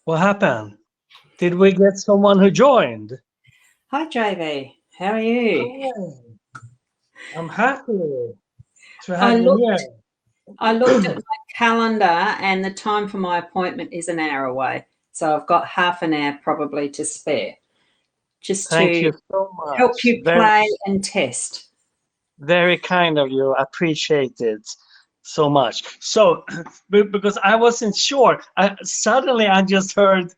What happened? Did we get someone who joined? Hi, JV. How are you? Hi. I'm happy to have you here. I looked at my calendar and the time for my appointment is an hour away. So I've got half an hour probably to spare. Just Thank to you so much. help you play and test. Very kind of you. I appreciate it so much. So, because I wasn't sure, suddenly I just heard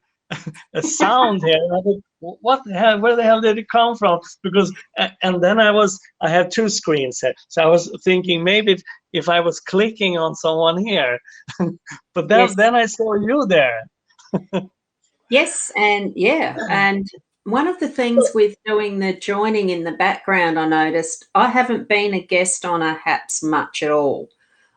a sound here. And I thought, what the hell? Where the hell did it come from? Because, and then I have two screens here. So I was thinking maybe if I was clicking on someone here, but then I saw you there. Yes, and yeah, and one of the things with doing the joining in the background, I noticed I haven't been a guest on a HAPS much at all.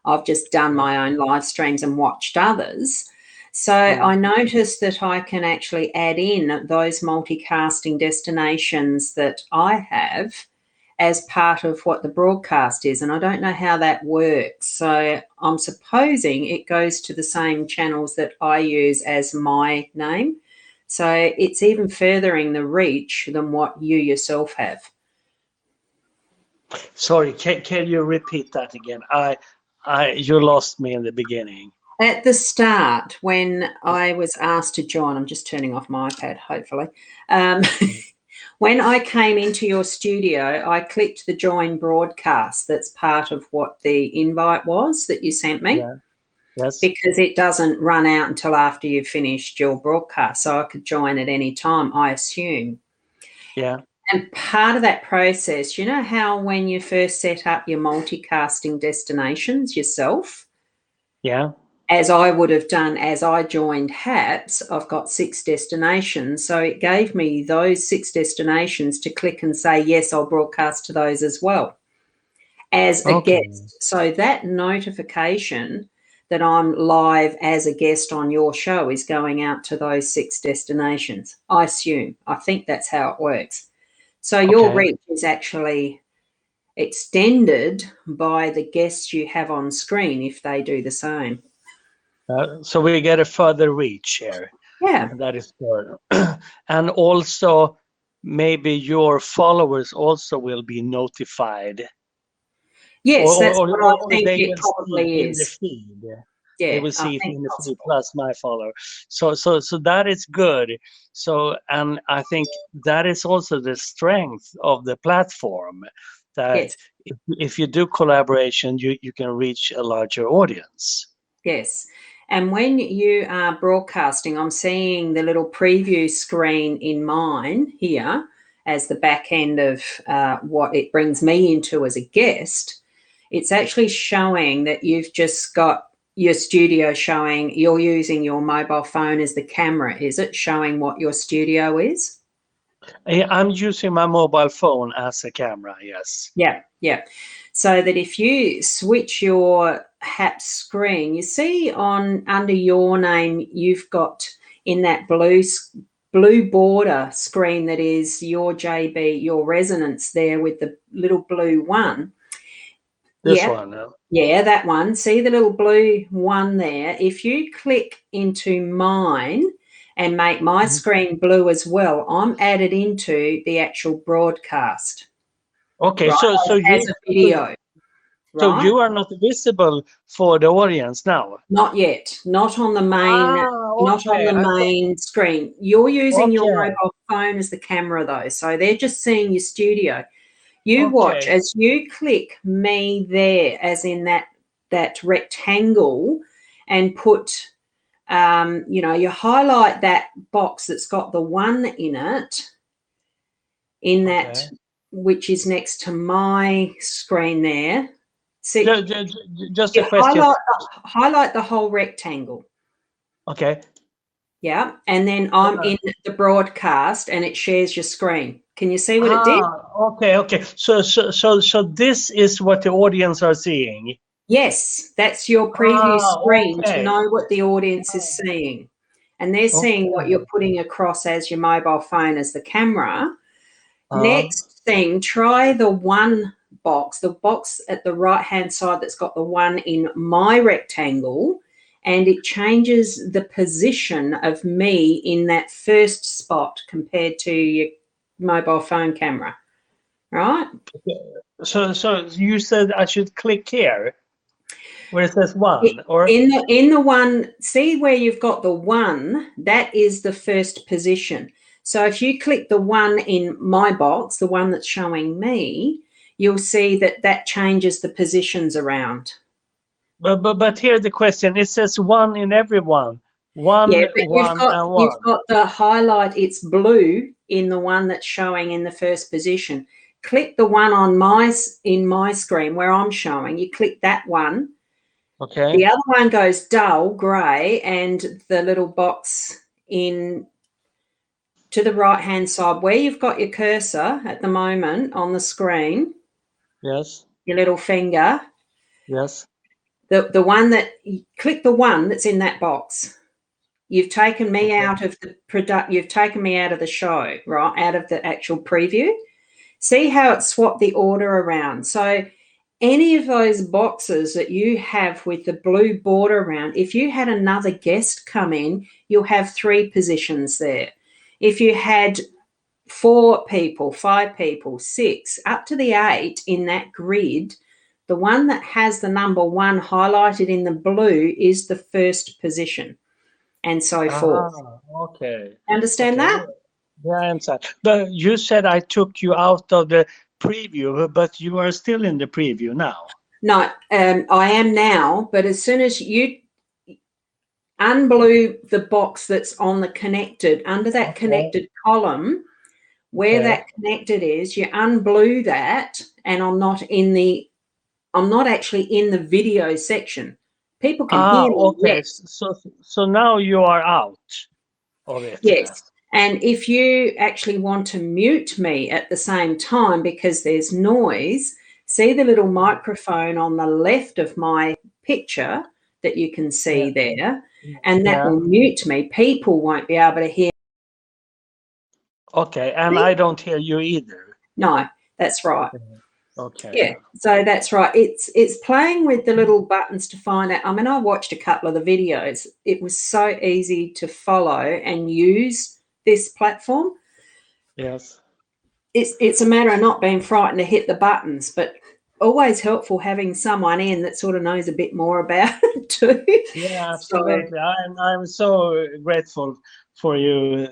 I've just done my own live streams and watched others. So I noticed that I can actually add in those multicasting destinations that I have as part of what the broadcast is. And I don't know how that works. So I'm supposing it goes to the same channels that I use as my name. So it's even furthering the reach than what you yourself have. Sorry, can you repeat that again? You lost me in the beginning. At the start, when I was asked to join, I'm just turning off my iPad, hopefully. When I came into your studio, I clicked the join broadcast. That's part of what the invite was that you sent me. Yeah. Yes. Because it doesn't run out until after you've finished your broadcast. So I could join at any time, I assume. Yeah. And part of that process, you know how when you first set up your multicasting destinations yourself? Yeah. As I would have done as I joined HAPS, I've got 6 destinations. So it gave me those 6 destinations to click and say, yes, I'll broadcast to those as well as a guest. So that notification that I'm live as a guest on your show is going out to those 6 destinations, I assume. I think that's how it works. So your reach is actually extended by the guests you have on screen if they do the same. So we get a further reach here. Yeah. That is good. And also, maybe your followers also will be notified. Yes, that's what I think it probably is. In the feed. Yeah, they will see it in the feed plus my follower. So that is good. So, and I think that is also the strength of the platform, that if you do collaboration, you can reach a larger audience. Yes. And when you are broadcasting, I'm seeing the little preview screen in mine here as the back end of what it brings me into as a guest. It's actually showing that you've just got your studio showing, you're using your mobile phone as the camera. Is it showing what your studio is? I'm using my mobile phone as a camera, yes. Yeah, yeah. So that if you switch your HAPS screen, you see under your name, you've got in that blue border screen that is your JB, your resonance there with the little blue one. This one, no? Yeah, that one. See the little blue one there? If you click into mine and make my screen blue as well, I'm added into the actual broadcast. Okay, right? so as a video. So you are not visible for the audience now? Not yet. Not on the main. Not on the main screen. You're using your mobile phone as the camera though, so they're just seeing your studio. You watch as you click me there, as in that rectangle, and put, you highlight that box that's got the 1 in it, in that, which is next to my screen there. See, just a question. Highlight the whole rectangle. Okay. Yeah, and then I'm in the broadcast, and it shares your screen. Can you see what it did? Okay. So this is what the audience are seeing. Yes, that's your preview screen to know what the audience is seeing, and they're seeing what you're putting across as your mobile phone as the camera. Next thing, try the 1 box, the box at the right-hand side that's got the one in my rectangle, and it changes the position of me in that first spot compared to your mobile phone camera, right? So you said I should click here where it says 1, or in the one, see where you've got the 1, that is the first position. So if you click the 1 in my box, the one that's showing me, you'll see that that changes the positions around. but here's the question. It says 1 in every one. 1, Yeah, but 1, and 1. you've got the highlight, it's blue in the one that's showing in the first position. Click the one on in my screen where I'm showing, you click that one. Okay. The other one goes dull grey, and the little box in to the right-hand side where you've got your cursor at the moment on the screen, Yes. your little finger, Yes. the one that click the one that's in that box. You've taken me Okay. out of the product. You've taken me out of the show, right? Out of the actual preview. See how it swapped the order around. So any of those boxes that you have with the blue border around, if you had another guest come in, you'll have 3 positions there. If you had 4 people, 5 people, 6, up to the 8 in that grid, the one that has the number 1 highlighted in the blue is the first position, and so forth. Okay. Understand Okay. that? Yeah, I understand. But you said I took you out of the preview, but you are still in the preview now. No, I am now, but as soon as you unblue the box that's on the connected, under that connected column, where that connected is, you unblue that, and I'm not actually in the video section. People can hear me. Okay. Yes. So now you are out of it. Yes. And if you actually want to mute me at the same time because there's noise, see the little microphone on the left of my picture that you can see there, and that will mute me. People won't be able to hear. Okay, and I don't hear you either. No, that's right. Okay. Yeah, so that's right. It's playing with the little buttons to find out. I mean, I watched a couple of the videos. It was so easy to follow and use this platform. Yes. It's a matter of not being frightened to hit the buttons, but always helpful having someone in that sort of knows a bit more about it too. Yeah, absolutely. I'm so grateful for you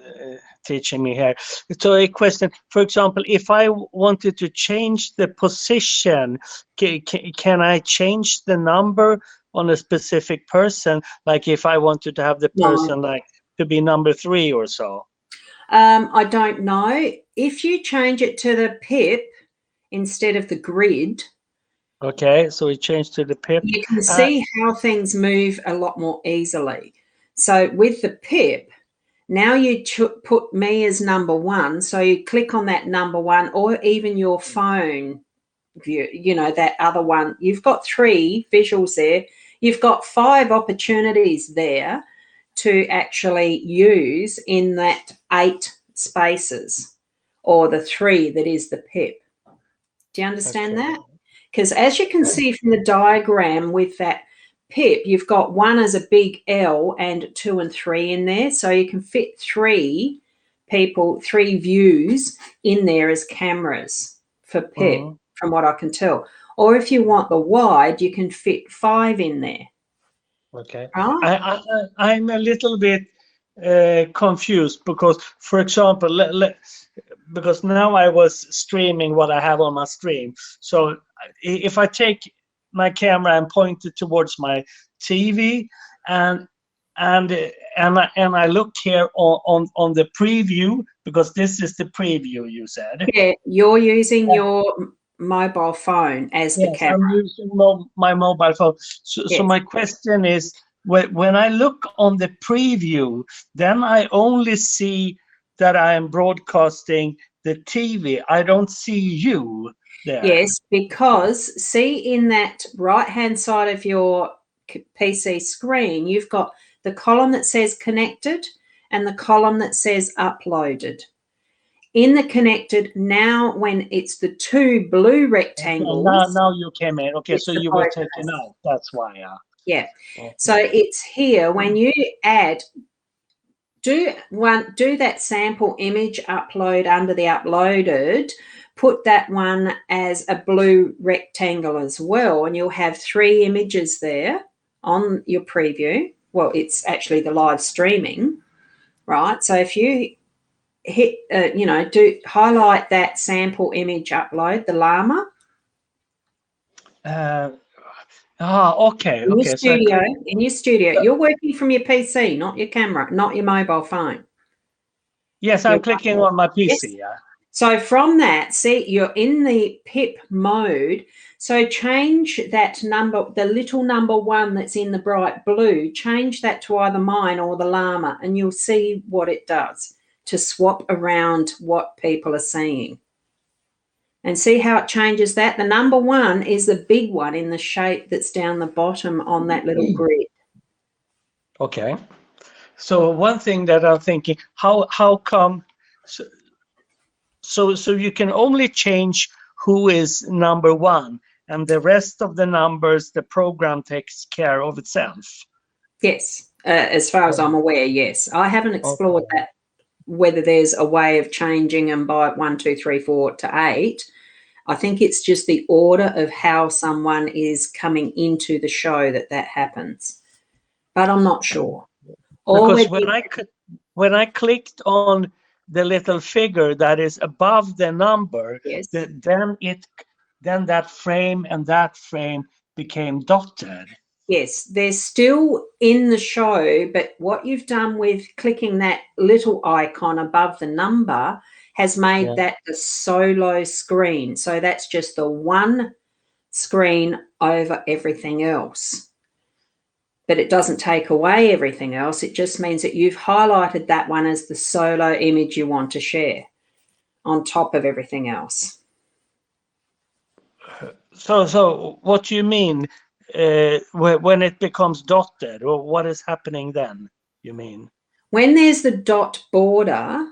teaching me here. So a question, for example, if I wanted to change the position, can I change the number on a specific person? Like if I wanted to have the person like to be number 3 or so? I don't know. If you change it to the pip instead of the grid, okay, so we change to the pip. You can see how things move a lot more easily. So with the pip, now you put me as number 1. So you click on that number 1, or even your phone view, that other one. You've got 3 visuals there. You've got 5 opportunities there to actually use in that 8 spaces, or the 3 that is the pip. Do you understand that? Because as you can see from the diagram with that pip, you've got 1 as a big L and 2 and 3 in there. So you can fit 3 people, 3 views in there as cameras for pip, from what I can tell. Or if you want the wide, you can fit 5 in there. Okay. Right? I'm a little bit confused because, for example, because now I was streaming what I have on my stream. So if I take my camera and point it towards my TV and I look here on the preview, because this is the preview you said. Yeah, you're using your mobile phone as the camera. I'm using my mobile phone. So my question is, when I look on the preview, then I only see that I am broadcasting the TV. I don't see you there. Yes, because see in that right-hand side of your PC screen, you've got the column that says connected and the column that says uploaded. In the connected, now when it's the two blue rectangles. Now you came in. Okay, so you were taken out. That's why. Yeah. Okay. So it's here when you add. Do that sample image upload under the uploaded. Put that one as a blue rectangle as well, and you'll have 3 images there on your preview. Well, it's actually the live streaming, right? So if you hit, highlight that sample image upload, the llama. Okay. In your studio, you're working from your PC, not your camera, not your mobile phone. Yes, I'm clicking on my PC. Yes. Yeah. So from that, see, you're in the pip mode. So change that number, the little number 1 that's in the bright blue, change that to either mine or the llama, and you'll see what it does to swap around what people are seeing. And see how it changes that? The number 1 is the big one in the shape that's down the bottom on that little grid. Okay. So one thing that I'm thinking, how come, so you can only change who is number 1, and the rest of the numbers, the program takes care of itself? Yes, as far as I'm aware, yes. I haven't explored that, whether there's a way of changing them by 1, 2, 3, 4 to 8. I think it's just the order of how someone is coming into the show that happens. But I'm not sure. Because when I clicked on the little figure that is above the number, yes, then that frame and that frame became dotted. Yes, they're still in the show, but what you've done with clicking that little icon above the number has made that the solo screen. So that's just the one screen over everything else. But it doesn't take away everything else. It just means that you've highlighted that one as the solo image you want to share on top of everything else. So what do you mean when it becomes dotted? Or what is happening then, you mean? When there's the dot border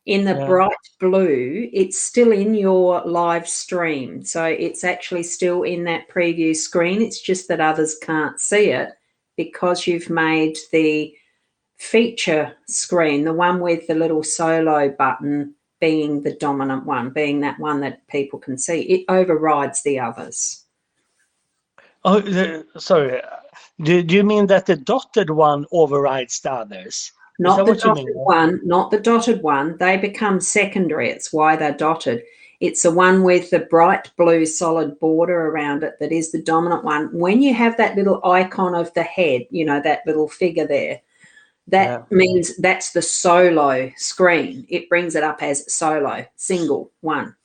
in the bright blue, it's still in your live stream. So it's actually still in that preview screen. It's just that others can't see it because you've made the feature screen, the one with the little solo button, being the dominant one, being that one that people can see. It overrides the others. Oh, sorry. Do you mean that the dotted one overrides the others? Not the dotted one, not the dotted one. They become secondary. It's why they're dotted. It's the one with the bright blue solid border around it that is the dominant one. When you have that little icon of the head, you know, that little figure there, that means that's the solo screen. It brings it up as solo, single, one.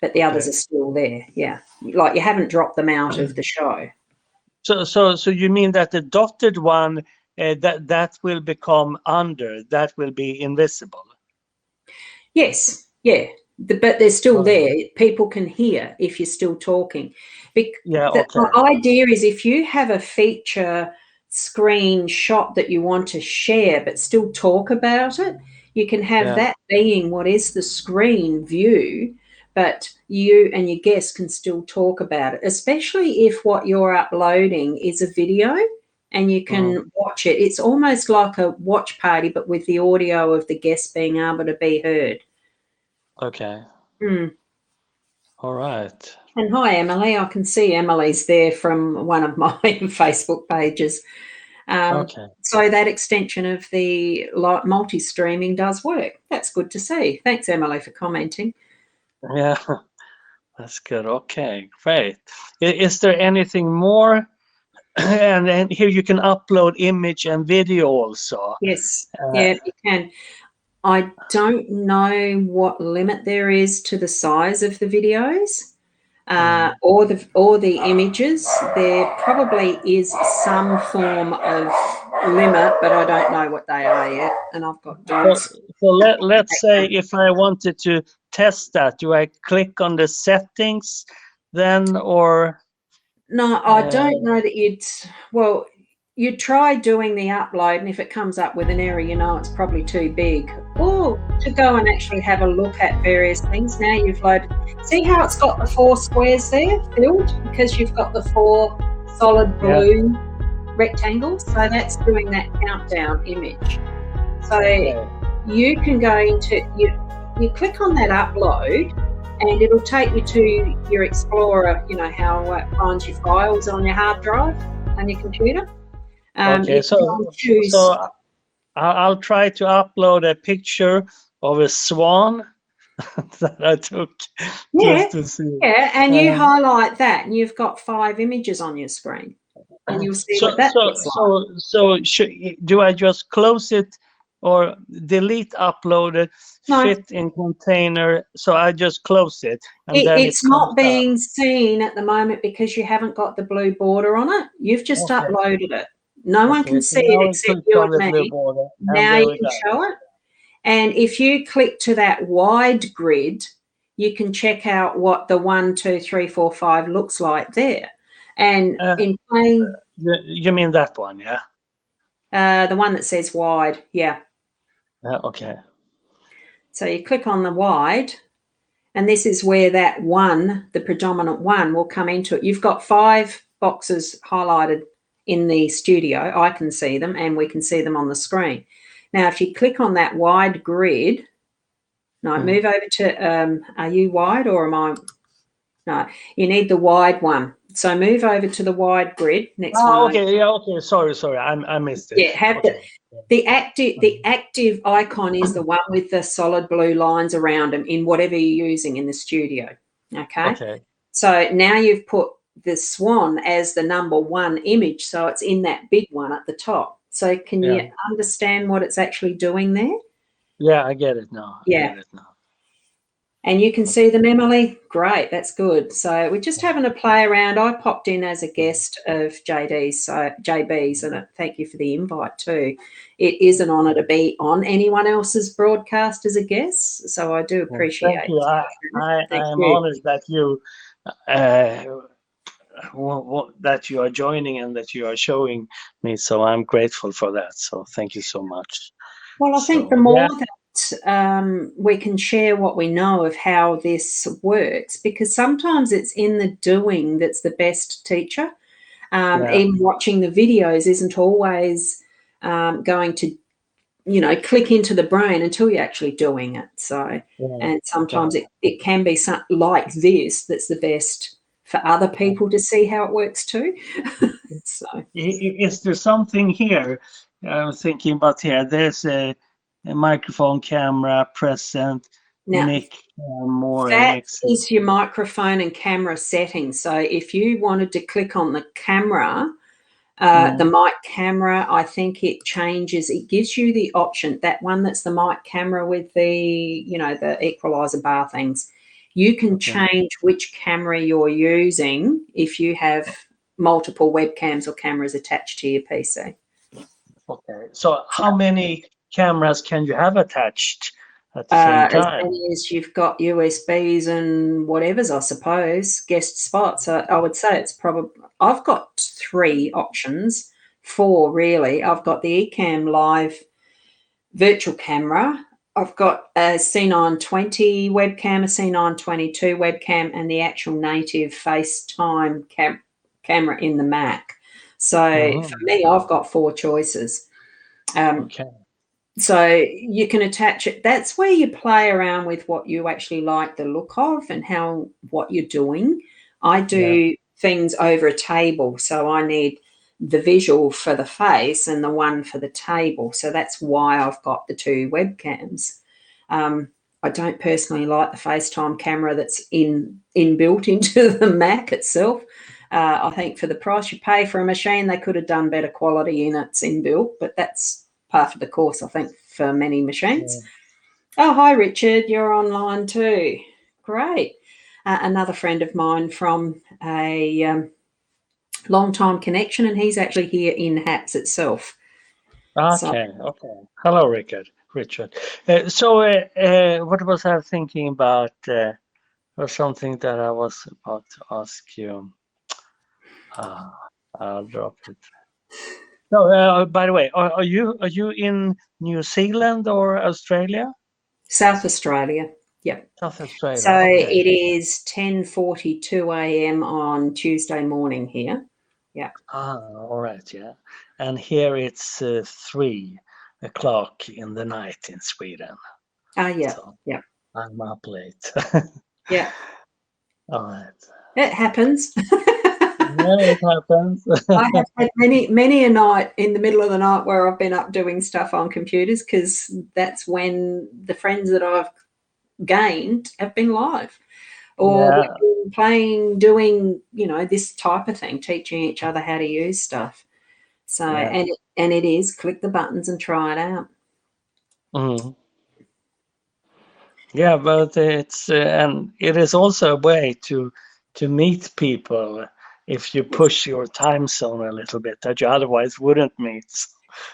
But the others are still there. Yeah. Like you haven't dropped them out of the show. So you mean that the dotted one, that will become under, that will be invisible? Yes. Yeah. But they're still there. People can hear if you're still talking. The idea is if you have a feature screenshot that you want to share but still talk about it, you can have that being what is the screen view, but you and your guest can still talk about it, especially if what you're uploading is a video and you can watch it. It's almost like a watch party, but with the audio of the guest being able to be heard. Okay. All right. And hi, Emily. I can see Emily's there from one of my Facebook pages. So that extension of the multi-streaming does work. That's good to see. Thanks, Emily, for commenting. Yeah, that's good. Okay, great. Is there anything more? And then here you can upload image and video also. Yes, yeah, you can. I don't know what limit there is to the size of the videos or the images. There probably is some form of limit, but I don't know what they are yet. And I've got dogs. So let's say if I wanted to test that, do I click on the settings then, or? No, I don't know that you'd. Well, you try doing the upload, and if it comes up with an error, you know it's probably too big. Or to go and actually have a look at various things. Now you've loaded. See how it's got the 4 squares there filled because you've got the 4 solid blue rectangles. So that's doing that countdown image. So you can go into you click on that upload, and it'll take you to your Explorer. You know how it finds your files on your hard drive on your computer. Okay, so I'll try to upload a picture of a swan that I took just to see. Yeah, and you highlight that, and you've got 5 images on your screen, and you'll see what that looks like. Do I just close it or delete uploaded, fit in container? So I just close it, and then it's not being seen at the moment because you haven't got the blue border on it. You've just uploaded it. No one can see it except you and me. Now you can show it. And if you click to that wide grid, you can check out what the 1, 2, 3, 4, 5 looks like there. And in playing, you mean that one, yeah? The one that says wide, yeah. Okay. So you click on the wide, and this is where that 1, the predominant 1, will come into it. You've got 5 boxes highlighted in the studio. I can see them, and we can see them on the screen. Now, if you click on that wide grid, move over to, are you wide or am I? No, you need the wide one. So move over to the wide grid. Next one. Okay, yeah, okay. Sorry, I missed it. Yeah, have the active icon is the one with the solid blue lines around them in whatever you're using in the studio. Okay. So now you've put the swan as the number 1 image, so it's in that big one at the top. So can you understand what it's actually doing there? Yeah, I get it now. And you can see them, Emily. Great, that's good. So we're just having a play around. I popped in as a guest of JB's, and thank you for the invite too. It is an honour to be on anyone else's broadcast as a guest, so I do appreciate it. I am honoured that you that you are joining and that you are showing me. So I'm grateful for that. So thank you so much. Well, I think the more that we can share what we know of how this works, because sometimes it's in the doing that's the best teacher. Even watching the videos isn't always going to, click into the brain until you're actually doing it. So, and sometimes it can be something like this that's the best for other people to see how it works too. So, is there something here? I'm thinking about here. There's a microphone, camera, present, now, mic, more. That is your microphone and camera settings. So if you wanted to click on the camera, the mic camera, I think it changes. It gives you the option, that one that's the mic camera with the, the equalizer bar things. You can change which camera you're using if you have multiple webcams or cameras attached to your PC. Okay. So how many cameras can you have attached at the same time? As many as you've got USBs and whatever's, I suppose, guest spots. I would say it's probably, I've got 3 options, 4 really. I've got the Ecamm Live virtual camera. I've got a C920 webcam, a C922 webcam, and the actual native FaceTime camera in the Mac. So for me, I've got 4 choices. So you can attach it. That's where you play around with what you actually like the look of and what you're doing. I do things over a table, so I need the visual for the face and the one for the table. So that's why I've got the 2 webcams. I don't personally like the FaceTime camera that's inbuilt into the Mac itself. I think for the price you pay for a machine, they could have done better quality in its inbuilt, but that's part of the course, I think, for many machines. Oh, hi, Richard. You're online too. Great. Another friend of mine from a long-time connection, and he's actually here in HAPS itself. Okay. Hello, Richard. So what was I thinking about? Was something that I was about to ask you. I'll drop it. No, by the way, are you in New Zealand or Australia? South Australia. Yep. South Australia. So Okay. it is 10:42 a.m. on Tuesday morning here. Yeah. All right. Yeah. And here it's 3 o'clock in the night in Sweden. Yeah. So Yeah. I'm up late. Yeah. All right. It happens. Yeah, it happens. I have had many a night in the middle of the night where I've been up doing stuff on computers, because that's when the friends that I've gained have been live, or Yeah. we've been playing, doing, this type of thing, teaching each other how to use stuff. So, Yeah. and it is click the buttons and try it out. Mhm. Yeah, but it's and it is also a way to meet people if you push your time zone a little bit that you otherwise wouldn't meet.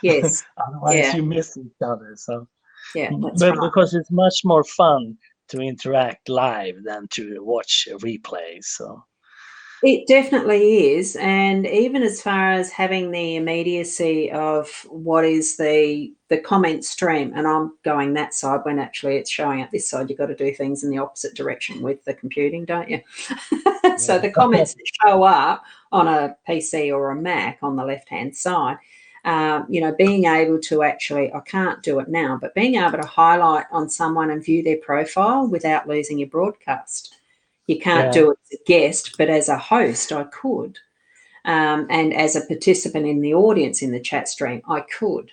Yes. Otherwise, Yeah. you miss each other. So, Yeah. That's but right. because it's much more fun to interact live than to watch a replay. So, It definitely is, and even as far as having the immediacy of what is the comment stream, and I'm going that side when actually it's showing up this side. You've got to do things in the opposite direction with the computing, don't you? So the comments that show up on a PC or a Mac on the left-hand side, being able to actually, I can't do it now, but being able to highlight on someone and view their profile without losing your broadcast. You can't yeah, do it as a guest, but as a host, I could. And as a participant in the audience in the chat stream, I could.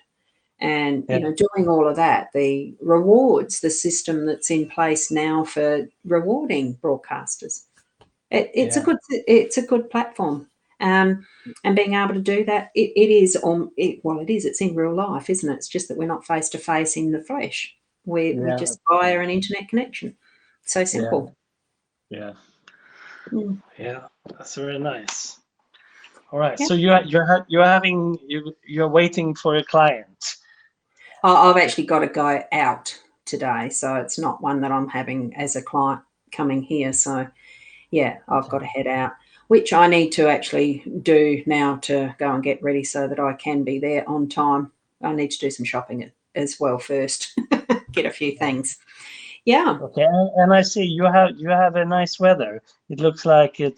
And, yeah, doing all of that, the rewards, the system that's in place now for rewarding broadcasters. It's a good platform. And being able to do that, it is it's in real life, isn't it? It's just that we're not face to face in the flesh. We're yeah, just via an internet connection. So simple. yeah, Mm. yeah. That's very nice. All right. Yeah. So you're waiting for a client. I've actually got to go out today, so it's not one that I'm having as a client coming here. So, yeah, I've got to head out, which I need to actually do now to go and get ready so that I can be there on time. I need to do some shopping as well first, get a few things. Yeah. Okay, and I see you have a nice weather. It looks like the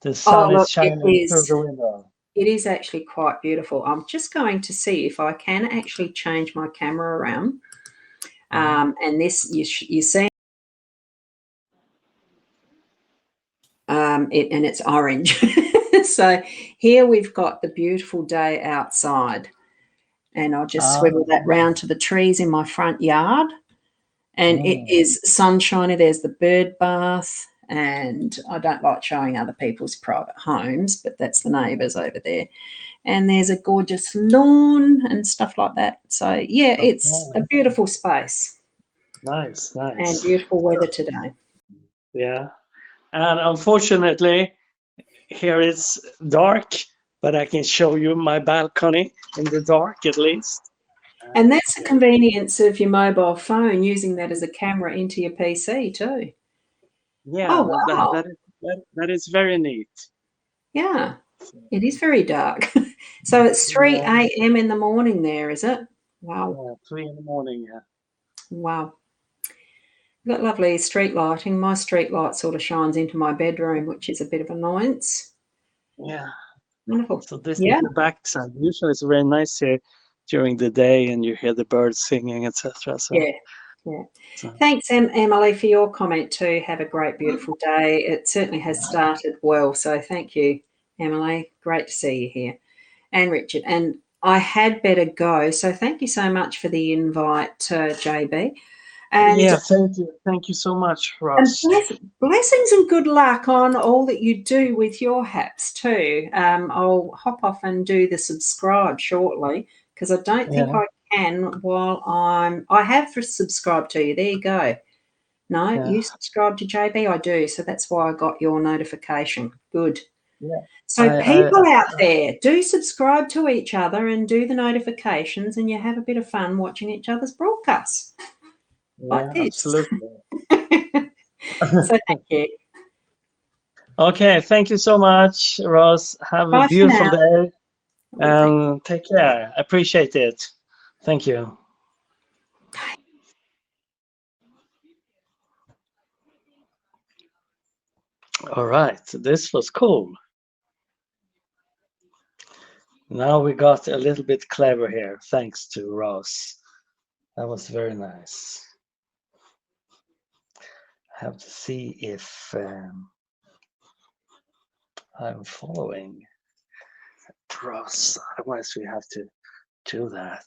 Oh, sun is look, it shining through is. the window. It is actually quite beautiful. I'm just going to see if I can actually change my camera around. And this, you see, and it's orange. So here we've got the beautiful day outside, and I'll just swivel that round to the trees in my front yard, and it is sunshiny. There's the bird bath, and I don't like showing other people's private homes, but that's the neighbours over there. And there's a gorgeous lawn and stuff like that. So yeah, it's a beautiful space Nice, and nice. beautiful weather today. Yeah, and unfortunately, here it's dark, but I can show you my balcony in the dark at least. And that's the convenience of your mobile phone, using that as a camera into your PC too. Yeah, Oh, wow. that is very neat. Yeah, it is very dark. So it's 3 a.m. in the morning there, is it? Wow. Yeah, 3 in the morning. Yeah. Wow. We've got lovely street lighting. My street light sort of shines into my bedroom, which is a bit of annoyance. Yeah. Wonderful. So this Yeah. is the backside. Usually it's very nice here during the day, and you hear the birds singing, etc. So Yeah. Yeah. Thanks, Emily, for your comment too. Have a great, beautiful day. It certainly has started well. So thank you, Emily. Great to see you here. And Richard. And I had better go. So thank you so much for the invite, JB. And yeah, thank you so much, Ross. Blessings and good luck on all that you do with your haps too. I'll hop off and do the subscribe shortly, because I don't think I can while I have subscribed to you. There you go. No, you subscribe to JB? I do. So that's why I got your notification. Good. Yeah. So people out there, do subscribe to each other and do the notifications, and you have a bit of fun watching each other's broadcasts. Like this. Absolutely. So thank you. Okay, thank you so much, Ross. Have a beautiful day. And take care. Appreciate it. Thank you. All right, this was cool. Now we got a little bit clever here, thanks to Ross. That was very nice. I have to see if I'm following Ross. Otherwise, we have to do that.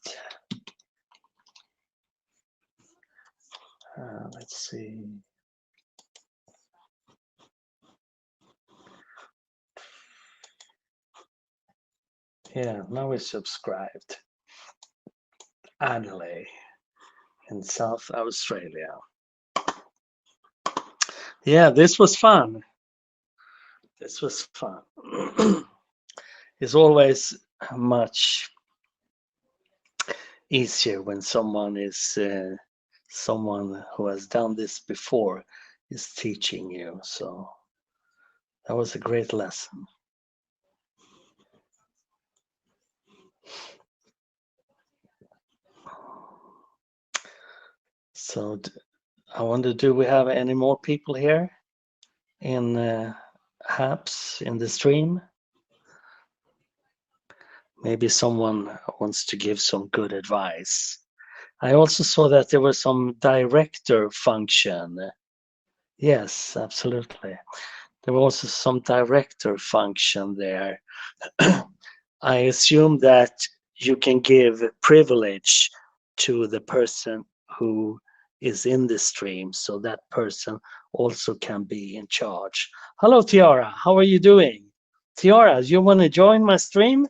Let's see. Yeah, now we're subscribed. Adelaide in South Australia. Yeah, this was fun. This was fun. It's always much easier when someone is someone who has done this before is teaching you. So that was a great lesson. So I wonder, do we have any more people here in HAPS in the stream? Maybe someone wants to give some good advice. I also saw that there was some director function. Yes, absolutely. There was also some director function there. I assume that you can give privilege to the person who is in the stream, so that person also can be in charge. Hello, Tiara. How are you doing? Tiara, you want to join my stream?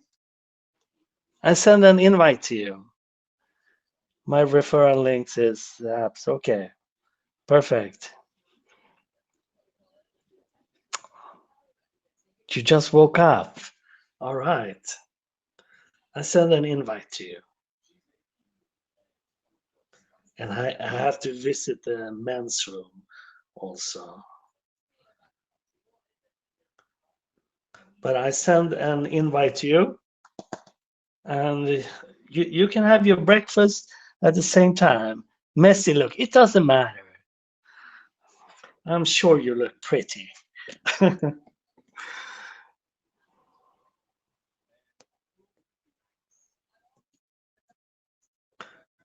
I send an invite to you. My referral links is the apps. Okay, perfect. You just woke up. All right. I send an invite to you. And I have to visit the men's room also. But I send an invite to you. And you can have your breakfast at the same time. Messy look, it doesn't matter. I'm sure you look pretty.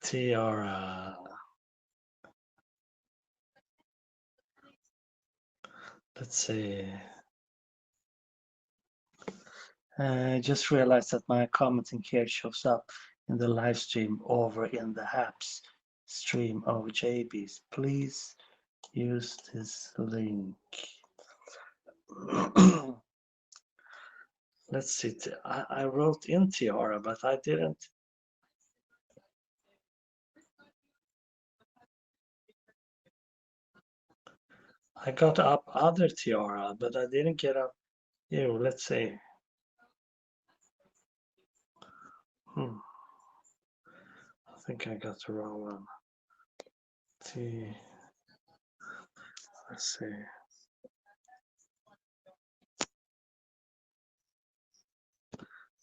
Tiara. Let's see. I just realized that my commenting here shows up in the live stream over in the HAPS stream of JB's. Please use this link. Let's see. I wrote in Tiara, but I didn't. I got up other Tiara, but I didn't get up you. Let's see. I think I got the wrong one. Let's see.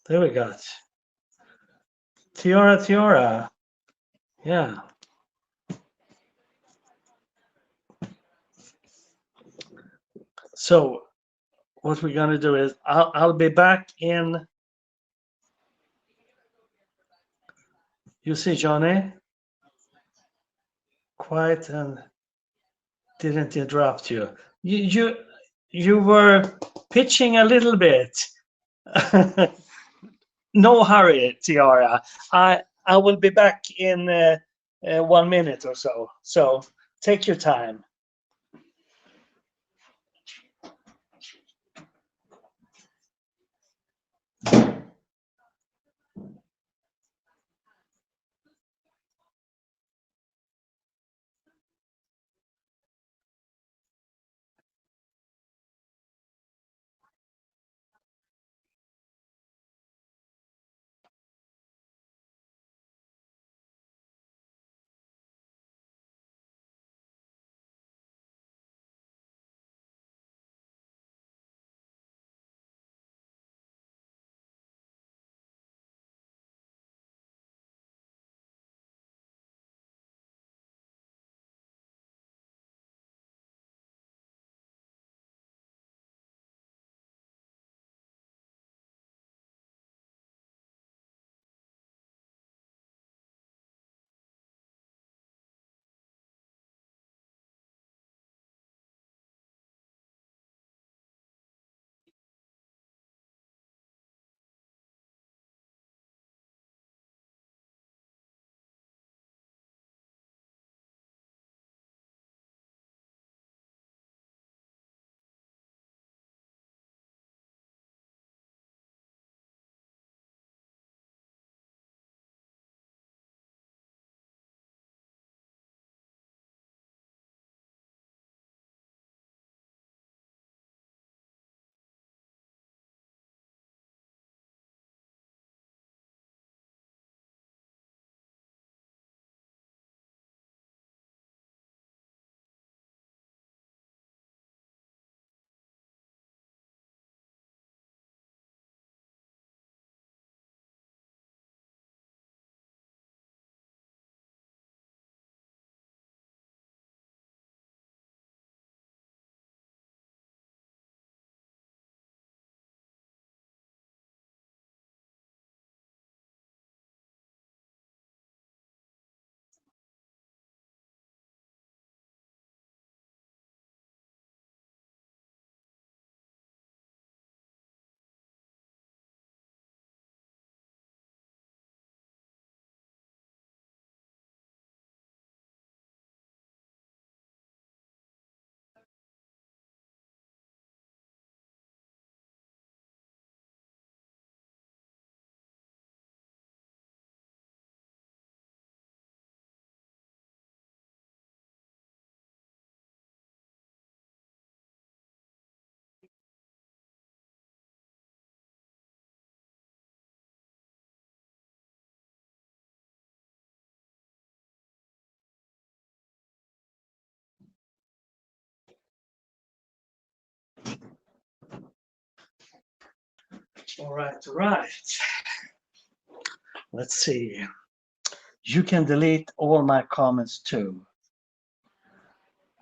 There we got Tiara. Yeah. So what we're gonna do is I'll be back in. You see, Johnny, quiet and didn't interrupt you. You were pitching a little bit. No hurry, Tiara. I will be back in 1 minute or so. So take your time. All right, all right. Let's see. You can delete all my comments too.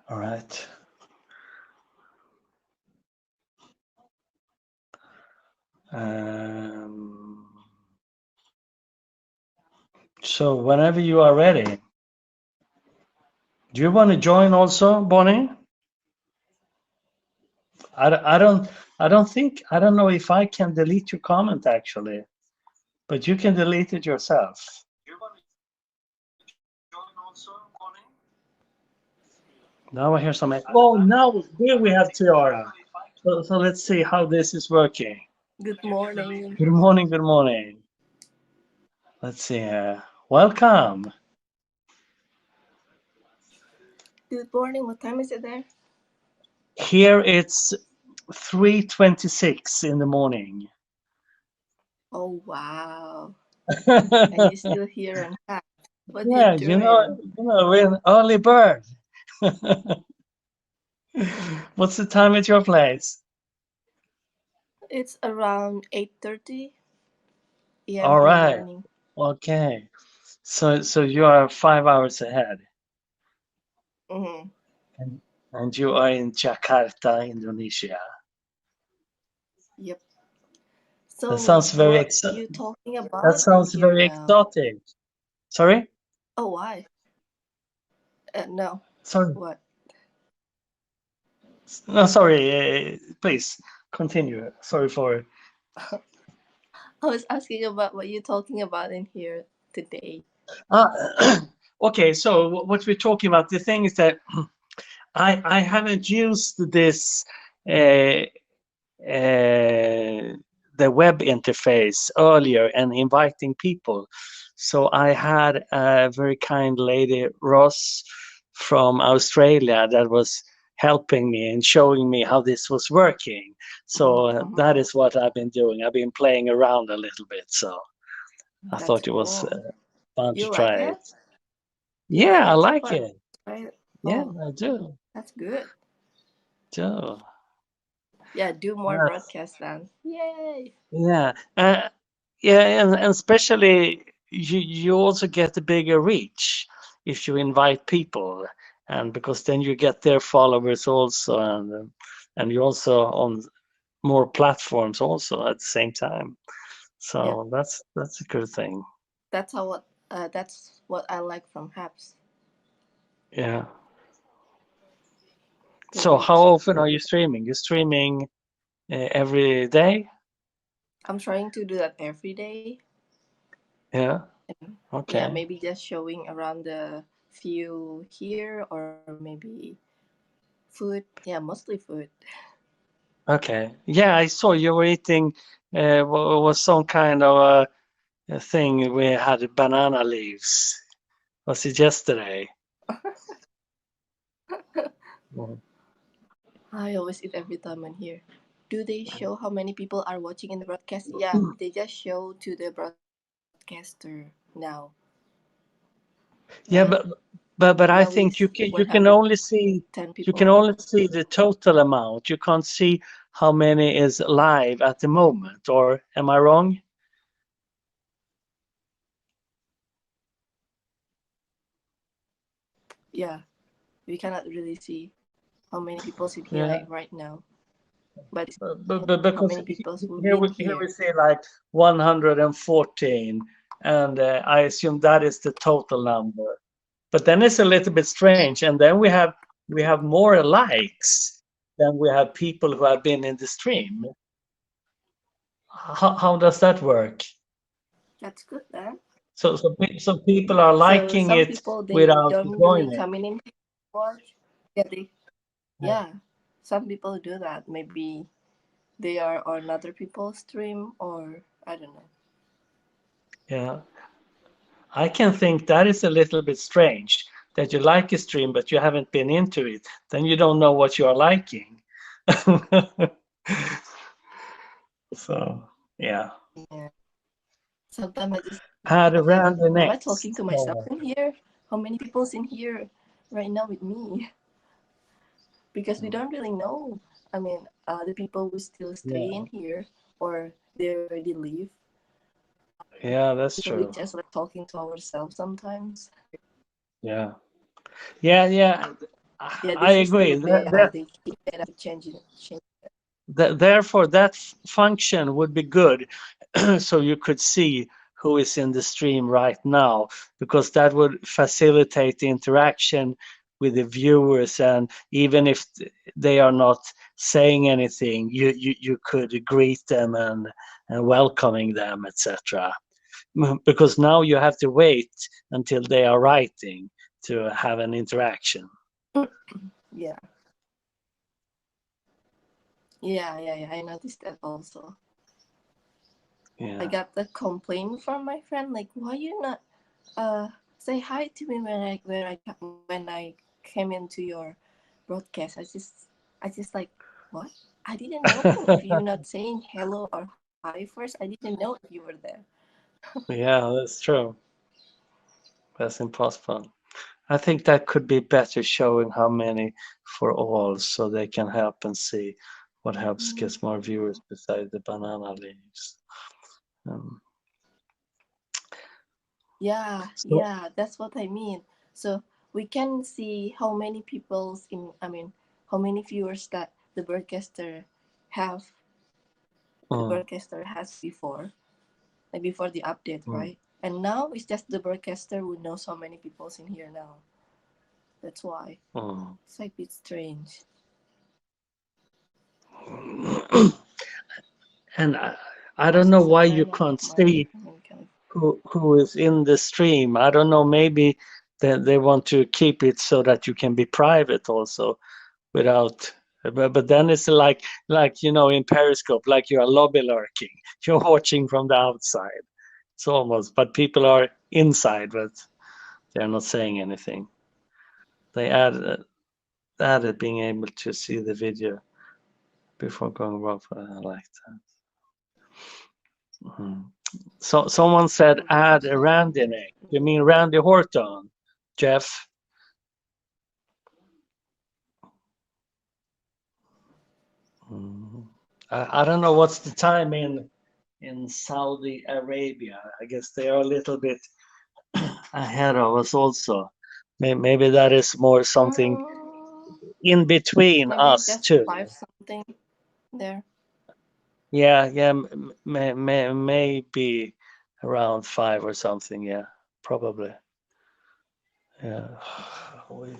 All right. So whenever you are ready. Do you want to join also, Bonnie? I don't know if I can delete your comment actually, but you can delete it yourself. Do you want to join also, Bonnie? Now I hear some. Oh, now here we have Tiara. So let's see how this is working. Good morning. Good morning, good morning. Let's see here. Welcome. Good morning. What time is it there? Here it's 3:26 in the morning. Oh wow. And you're still here on time. What Yeah, you doing? we're an early bird. What's the time at your place? It's around 8:30 a.m. All in the right. morning. Okay. So you are 5 hours ahead, Mm-hmm. and you are in Jakarta, Indonesia. Yep. That So sounds very what you talking that about in sounds here very now? exotic. Sorry? Oh why? No. Sorry. What? No, sorry. Please continue. Sorry for. I was asking about what you talking about in here today. Okay, so what we're talking about, the thing is that I haven't used this uh, the web interface earlier and inviting people. So I had a very kind lady, Ross, from Australia, that was helping me and showing me how this was working. So that is what I've been doing. I've been playing around a little bit. So I That's thought it was cool. fun to You try like it. it? You Yeah, like I it so like far? it. Right? Yeah, Oh, I do. that's good. Do. Yeah, do more Yes. broadcasts then. Yay! Yeah. Yeah, and especially you also get a bigger reach if you invite people, and because then you get their followers also, and you also on more platforms also at the same time. Yeah, So that's a good thing. that's what I like from Habs. Yeah. The So how reach. often are you streaming? You're streaming every day? I'm trying to do that every day. Yeah. And yeah, Okay. maybe just showing around the few here or maybe food. Yeah, mostly food. Okay. Yeah, I saw you were eating was some kind of a thing we had banana leaves. Was it yesterday? Mm. I always eat every time I'm here. Do they show how many people are watching in the broadcast? Yeah, they just show to the broadcaster now. Right? Yeah, but Now I is think you can 110 only see people. the total amount. You can't see how many is live at the moment, or am I wrong? Yeah, we cannot really see how many people's in here Yeah. like right now. But it's But how because many people's will be here in we here. see like 114, and I assume that is the total number. But then it's a little bit strange, and then we have more likes than we have people who have been in the stream. How does that work? That's good then. So people are So liking some it people they without don't really joining. come in watch. Yeah, yeah. Some people do that. Maybe they are on other people's stream or I don't know. Yeah, I can think that is a little bit strange that you like a stream but you haven't been into it. Then you don't know what you are liking. So yeah. Yeah. Sometimes I just Add around the am I next. talking to myself in here? How many people's in here right now with me? Because we don't really know. I mean, the people will still stay Yeah. in here or they already leave. Yeah, that's So we true. just like talking to ourselves sometimes. Yeah. Yeah, Yeah, I this is agree. the way how they keep it up, change. Therefore, that function would be good, so you could see who is in the stream right now, because that would facilitate the interaction with the viewers, and even if they are not saying anything, you could greet them and welcoming them, etc. Because now you have to wait until they are writing to have an interaction. Yeah. Yeah. I noticed that also. I Yeah. got the complaint from my friend, like, why you not say hi to me when I came into your broadcast. I just like, what? I didn't know if you're not saying hello or hi first. I didn't know if you were there. Yeah, that's true. That's impossible. I think that could be better, showing how many for all, so they can help and see what helps get more viewers besides the banana leaves. Um, so, Yeah, that's what I mean. So we can see how many people's in I mean how many viewers that the have broadcaster has before, like before the update, mm, right? And now it's just the broadcaster who knows how many people's in here now. That's why mm. it's like a bit strange. And I don't Also, know some why you friend of can't mine, see who is in the stream. I don't know, maybe they want to keep it so that you can be private also, without, but then it's like in Periscope, like you're lobby lurking. You're watching from the outside. It's almost, but people are inside, but they're not saying anything. They added being able to see the video before going off. I like that. Mhm. So someone said add a Randy name. You mean Randy Horton, Jeff? Mhm. I don't know what's the time in Saudi Arabia. I guess they are a little bit ahead of us also. Maybe that is more something in between maybe us just too. 5 something there. Yeah, maybe around 5 or something. Yeah, probably. Yeah, we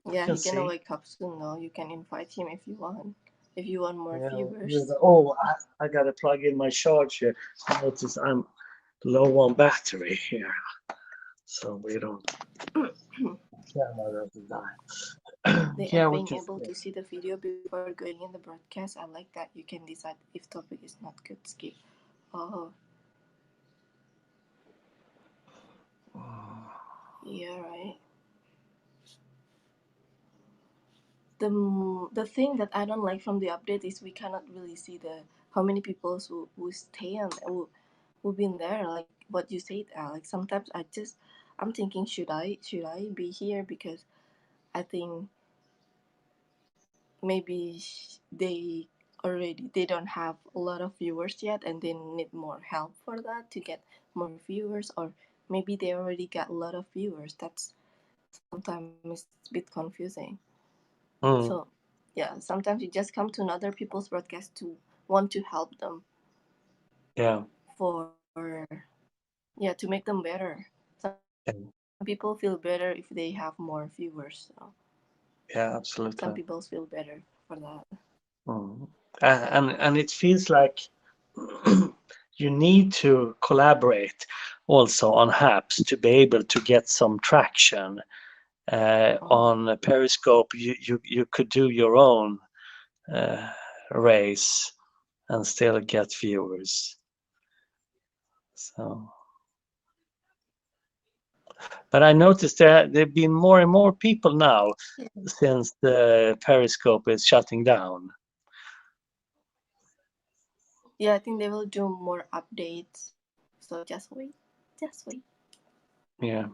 Yeah, can he gonna see. wake up soon now. You can invite him if you want. If you want more Yeah. viewers. Oh, I gotta plug in my charger. I notice I'm low on battery here, so we don't. Camera doesn't die. They Yeah, add we being can able see. to see the video before going in the broadcast. I like that. You can decide if topic is not good, skip. Oh, yeah, right. The thing that I don't like from the update is we cannot really see the how many people who stay and who've been there. Like what you said, Alex. Sometimes I'm thinking should I be here because I think maybe they don't have a lot of viewers yet and they need more help for that to get more viewers, or maybe they already got a lot of viewers. That's sometimes it's a bit confusing. Mm, So yeah, sometimes you just come to another people's broadcast to want to help them yeah. for yeah, to make them better. Some people feel better if they have more viewers, so Yeah, some absolutely. people feel better for that. Mm. And it feels like you need to collaborate also on apps to be able to get some traction. On Periscope, you could do your own uh, race and still get viewers. So, but I noticed there've been more and more people now since the Periscope is shutting down. Yeah, I think they will do more updates. So just wait. Just wait. Yeah.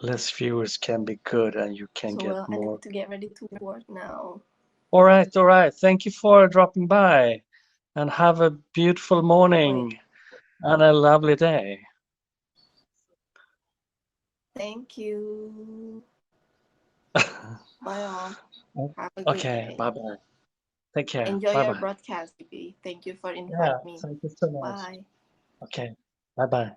less viewers can be good and you can So get well, I more. need to get ready to work now. All right, all right. Thank you for dropping by and have a beautiful Wait, morning and a lovely day. thank you. Bye all. Have a good Okay, day. bye-bye. Take care. Enjoy your Bye-bye. broadcast, baby. Thank you for Yeah, inviting me. thank you so much. Bye. Okay, bye-bye.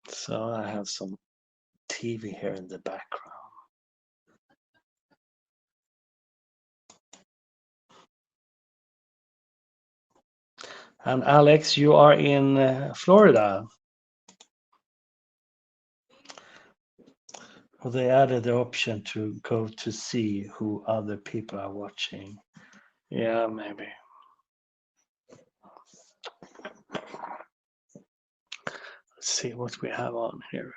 So I have some TV here in the background. And Alex, you are in Florida. Well, they added the option to go to see who other people are watching. Yeah, maybe. Let's see what we have on here.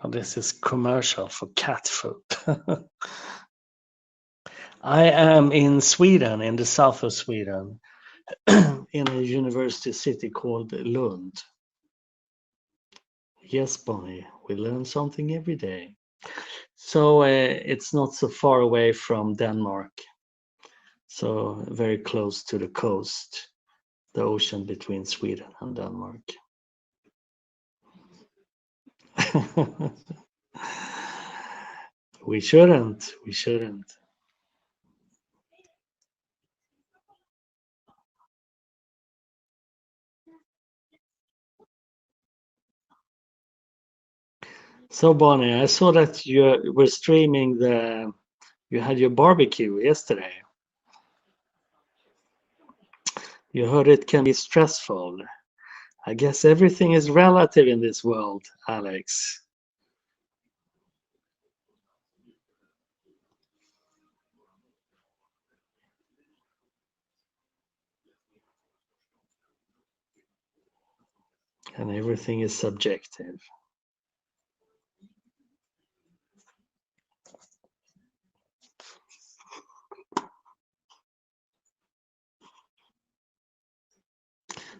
Oh, this is commercial for cat food. I am in Sweden, in the south of Sweden, in a university city called Lund. Yes, Bonnie, we learn something every day. So it's not so far away from Denmark. So very close to the coast, the ocean between Sweden and Denmark. We shouldn't. We shouldn't. So Bonnie, I saw that you were streaming you had your barbecue yesterday. You heard it can be stressful. I guess everything is relative in this world, Alex. And everything is subjective.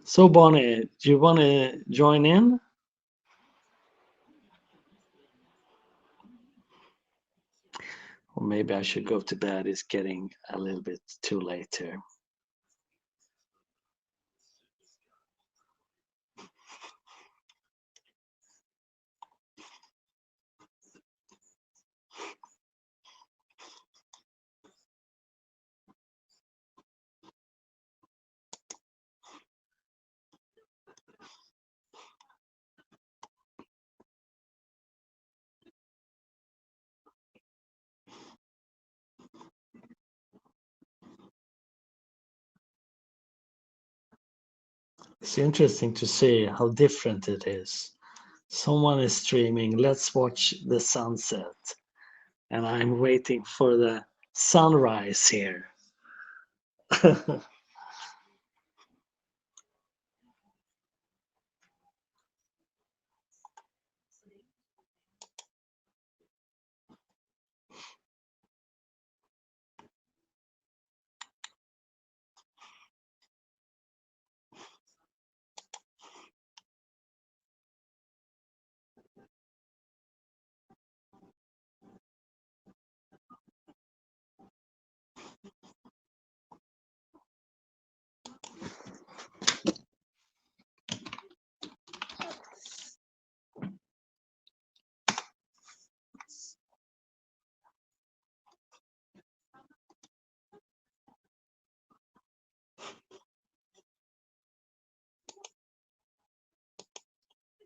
So Bonnie, do you want to join in? Or maybe I should go to bed. It's getting a little bit too late here. It's interesting to see how different it is. Someone is streaming, let's watch the sunset. And I'm waiting for the sunrise here.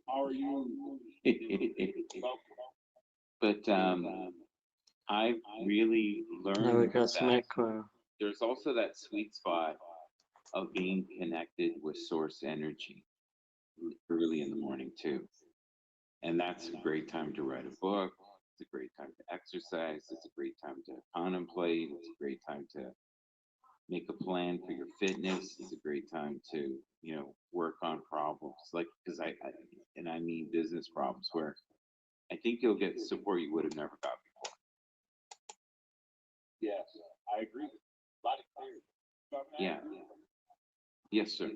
How are you? But I've really Now we learned got some that echo. there's also that sweet spot of being connected with source energy early in the morning too. And that's a great time to write a book. It's a great time to exercise. It's a great time to contemplate. It's a great time to make a plan for your fitness. It's a great time to, work on problems. Like, because I mean business problems where I think you'll get support you would have never got before. Yes, I agree. A lot of clarity. Yeah. Yes, sir.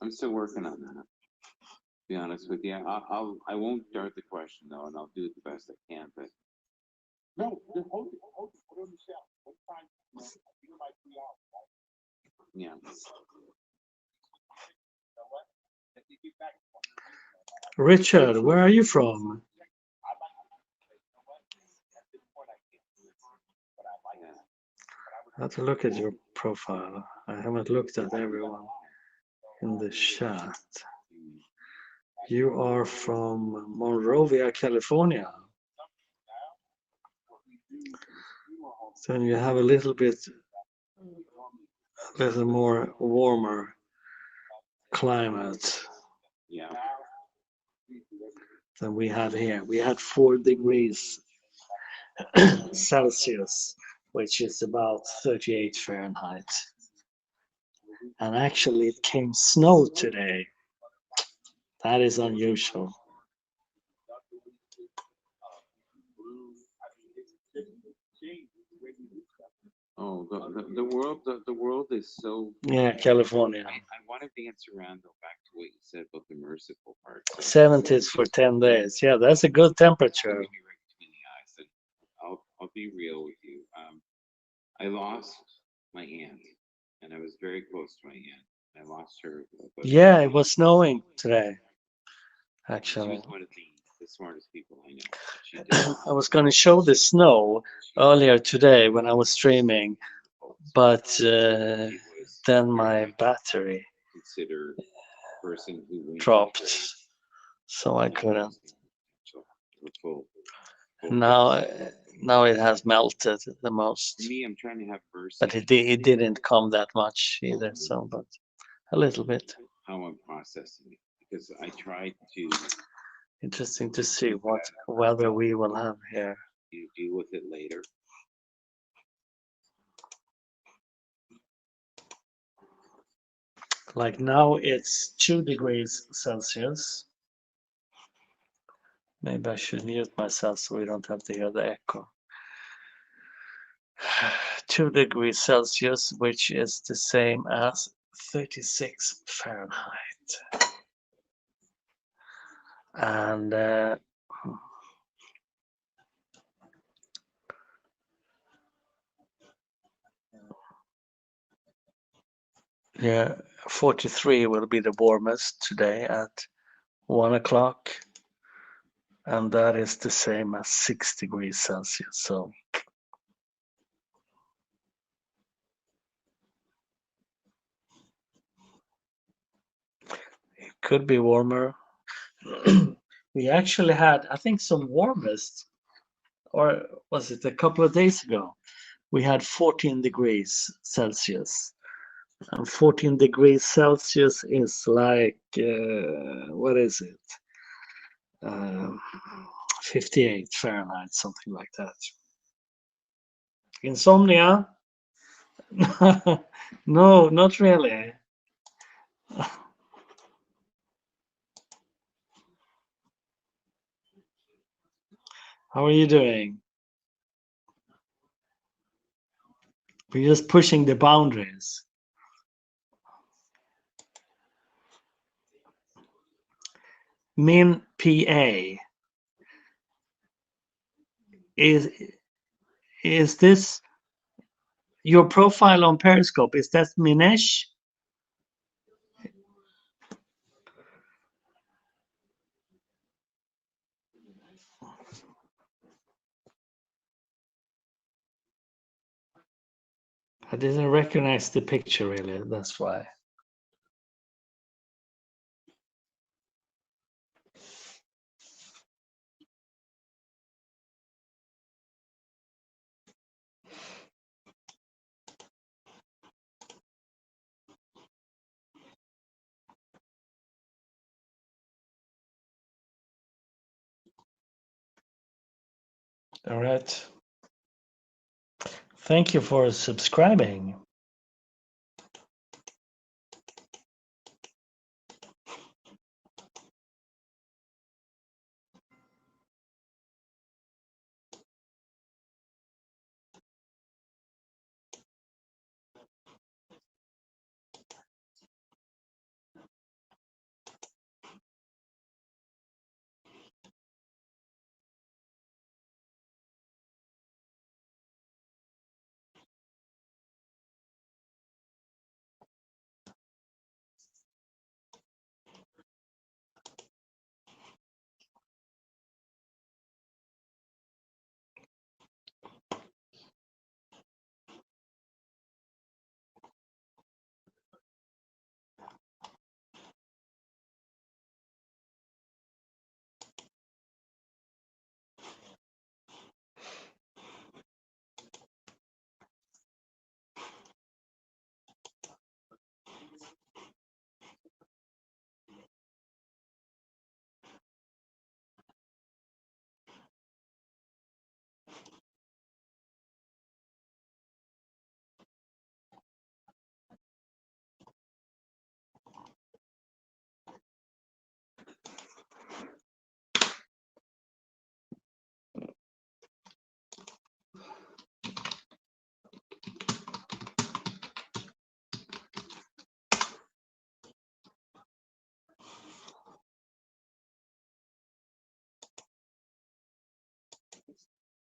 I'm still working on that. To be honest with you, I won't dart the question though, and I'll do it the best I can. But No, just hold it, put it on the shelf. One time, I think it might be out. yeah, Let me get back. Richard, where are you from? I have to look at your profile. I haven't looked at everyone in the chat. You are from Monrovia, California. So you have a little more warmer climate yeah. than we had here. We had 4 degrees Celsius, which is about 38 Fahrenheit. And actually it came snow today. That is unusual. Oh, the world is so. Yeah, California. I want to dance around though back to what you said about the merciful part. So 70s for 10 days. Yeah, that's a good temperature. look me right between the eyes, and I'll be real with you. I lost my aunt, and I was very close to my aunt. I lost her. Yeah, it was snowing today, She actually. was one of the smartest people I know. She did. I was going to show the snow earlier today when I was streaming, but She was then my battery considered a person who went dropped, so I couldn't. full. Now it has melted the most, For me, I'm trying to have mercy. but it didn't come that much either. So, but a little bit. How I'm processing it, because I tried to Interesting to see what weather we will have here. deal with it later. Like now it's 2 degrees Celsius. Maybe I should mute myself so we don't have to hear the echo. 2 degrees Celsius, which is the same as 36 Fahrenheit. And yeah, 43 will be the warmest today at 1 o'clock. And that is the same as 6 degrees Celsius. So it could be warmer. We actually had, I think, some warmest, or was it a couple of days ago? We had 14 degrees Celsius. And 14 degrees Celsius is like, what is it? 58 Fahrenheit, something like that. Insomnia? No, not really. How are you doing? We're just pushing the boundaries. Min PA. Is this your profile on Periscope? Is that Minesh? I didn't recognize the picture really, that's why. All right. Thank you for subscribing.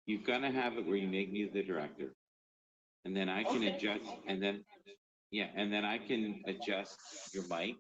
You've got to have it where you make me the director. And then I can adjust, and then, yeah, and then I can adjust your mic.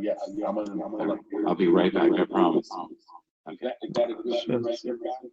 Yes, I'm gonna pull up. I'll be right back, I promise. Okay. Is that exactly right there, guys?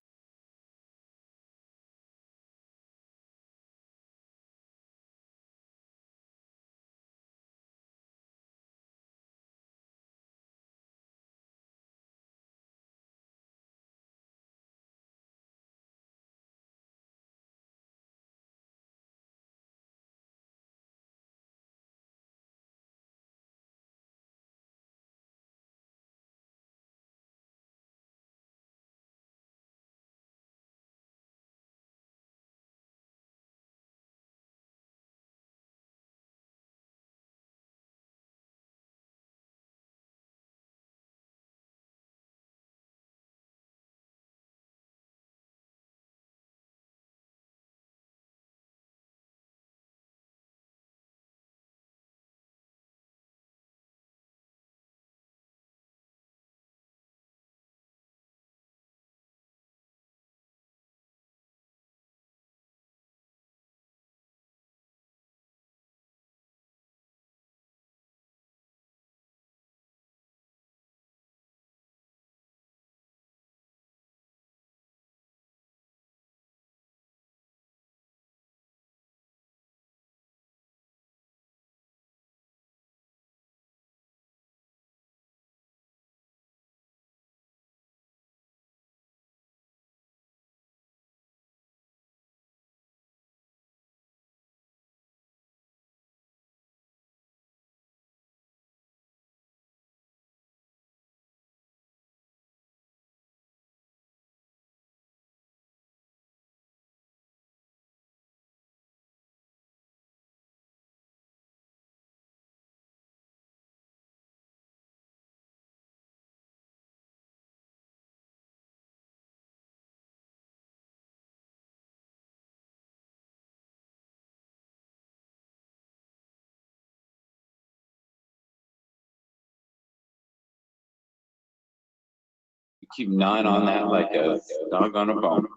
You keep gnawing on that like a dog on a bone.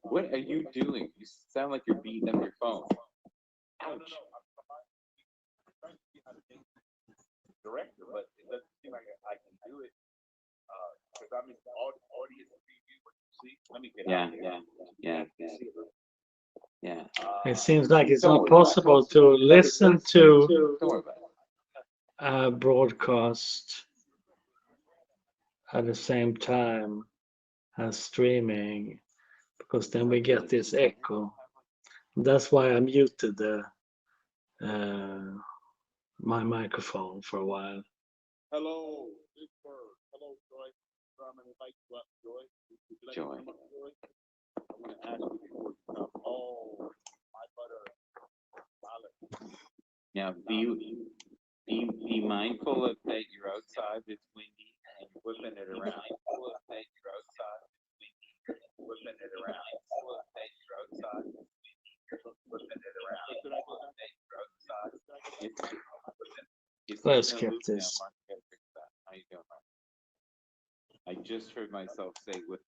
What are you doing? You sound like you're beating up your phone. Ouch. Director, but it doesn't seem like I can do it. Because I'm in the audience preview, what you see. Let me get out here. Yeah. It seems like it's Don't not worry. possible to listen to Don't worry about it. a broadcast at the same time as streaming, because then we get this echo. That's why I muted my microphone for a while. Hello, Big Bird. Hello, Joy. So I'm gonna invite you up, Joy. Would you like to Joy. come up, Joy? I'm gonna ask you before you come. Oh, my butter. Solid. Now, be mindful of that you're outside, it's windy, and you're whipping it around. Mindful of that you're outside, it's windy, and you're whipping it around. Mindful of that you're outside, it's windy, you're whipping it around. Mindful of that you're outside. It's Let's in a skip loop now, this. Mark. You gotta fix that. How you doing, Mark? I just heard myself say with.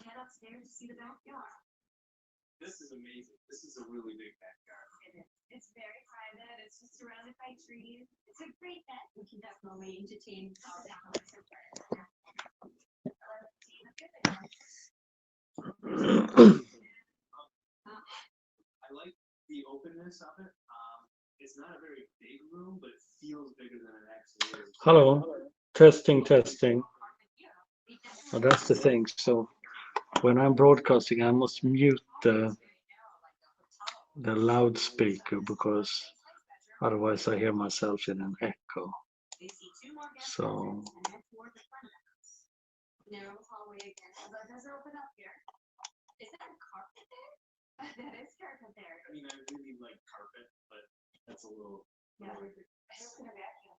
Head upstairs to see the backyard. This is amazing. This is a really big backyard. It is. It's very private. It's just surrounded by trees. It's a great bet. We can definitely entertain our families and friends. I like the openness of it. It's not a very big room, but it feels bigger than it actually is. Hello, testing. Oh, that's the thing. So when I'm broadcasting, I must mute the loudspeaker, because otherwise I hear myself in an echo. So Narrow hallway again. Although it doesn't open up here. Is that a carpet there? That is carpet there. I mean, I really like carpet, but that's a little. Yeah. I don't put a vacuum.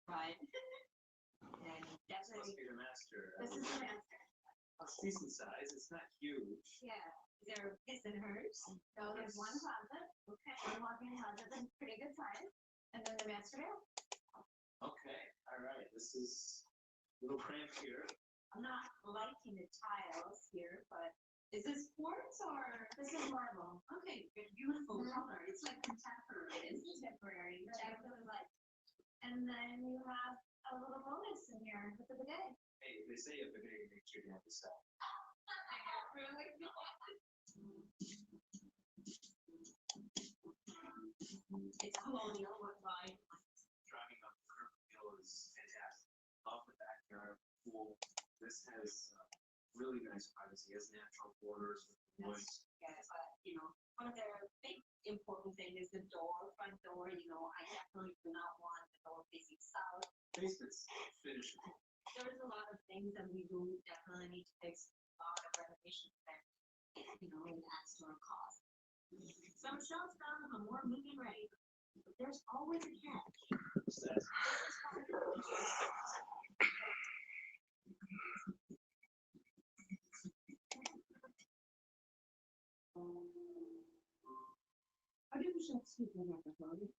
Right. And Must definitely, be the master. this is the master. It's decent size. It's not huge. Yeah. Is there a piss in hers? No, there's one closet. Okay. One walk-in closet, that's pretty good size. And then the master bath. Okay. All right. This is a little cramped here. I'm not liking the tiles here, but is this quartz or? This is marble. Okay, beautiful color. It's like contemporary. It is contemporary, which I really like. And then you have a little bonus in here with the bidet. Hey, they say a bidet makes sure you have the stuff. Really? It's colonial, what vibe? Driving up the curb hill is fantastic. Love the backyard pool. This has really nice privacy. It has natural borders with the woods. Yes, but, one of their big important thing is the door, front door, I definitely do not want the door facing south. Basement's finished. There's a lot of things that we do definitely need to fix, a lot of renovations that, it adds to our cost. Some shelves done, I'm more moving ready, but there's always a catch. Har du försökt sluta röka förut?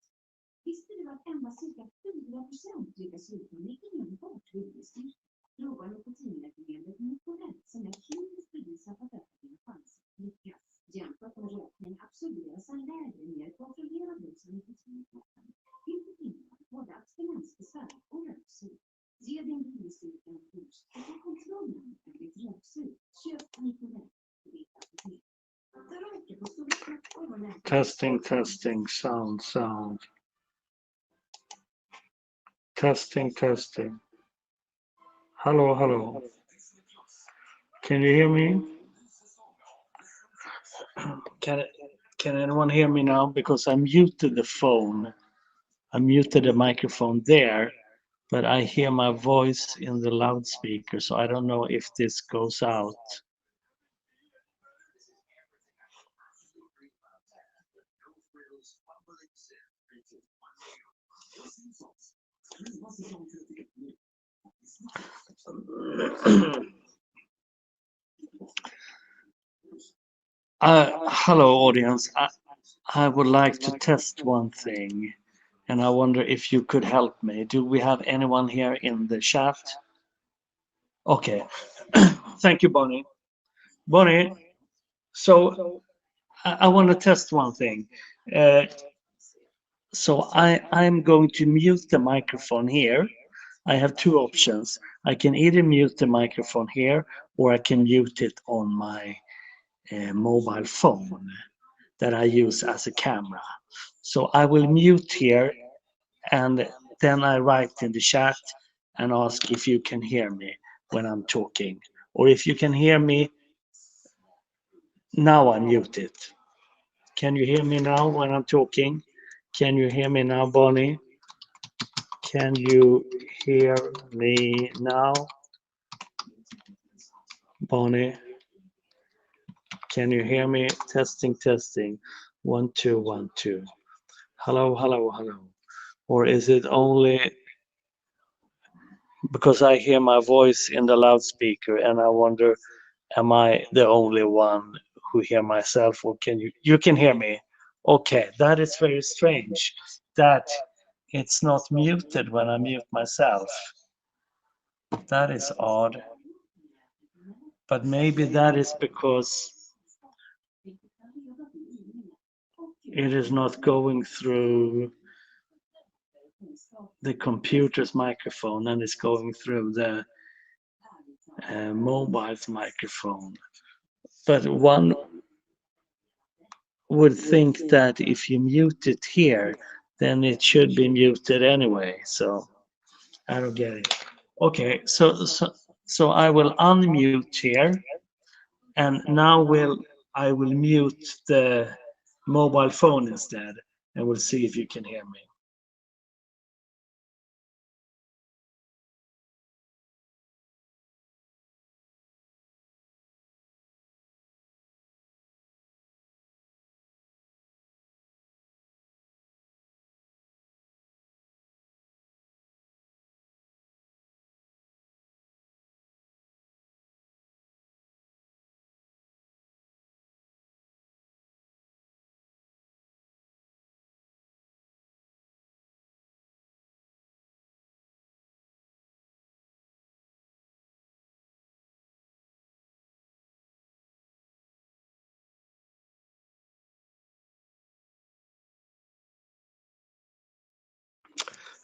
Visste du att endast cirka 4% lyckas sluta med enbart viljestyrka? Prova nikotinläkemedlet Nicorette som är kliniskt bevisat att öka dina chanser att lyckas. Jämfört med rökning absorberas en lägre, mer kontrollerad dos av nikotin i kroppen. Vilket innebär både abstinensbesvär och röksug. Ge din viljestyrka en boost och ta kontrollen över ditt röksug. Köp Nicorette på ditt apotek. Testing, sound. Testing. Hello. Can you hear me? Can anyone hear me now? Because I muted the phone. I muted the microphone there, but I hear my voice in the loudspeaker, so I don't know if this goes out. Hello, audience. I would like to test one thing, and I wonder if you could help me. Do we have anyone here in the chat? Okay. Thank you, Bonnie. Bonnie, so I want to test one thing. So I'm going to mute the microphone here. I have two options. I can either mute the microphone here, or I can mute it on my mobile phone that I use as a camera. So I will mute here, and then I write in the chat and ask if you can hear me when I'm talking, or if you can hear me. Now I'm muted. Can you hear me now when I'm talking? Can you hear me now, Bonnie? Can you hear me now? Bonnie, can you hear me? Testing. 1, 2, 1, 2. Hello. Or is it only because I hear my voice in the loudspeaker and I wonder, am I the only one who hear myself, or can you can hear me? Okay, that is very strange that it's not muted when I mute myself. That is odd. But maybe that is because it is not going through the computer's microphone and it's going through the mobile's microphone. But one would think that if you mute it here, then it should be muted anyway. So I don't get it. Okay, so I will unmute here, and now I will mute the mobile phone instead, and we'll see if you can hear me.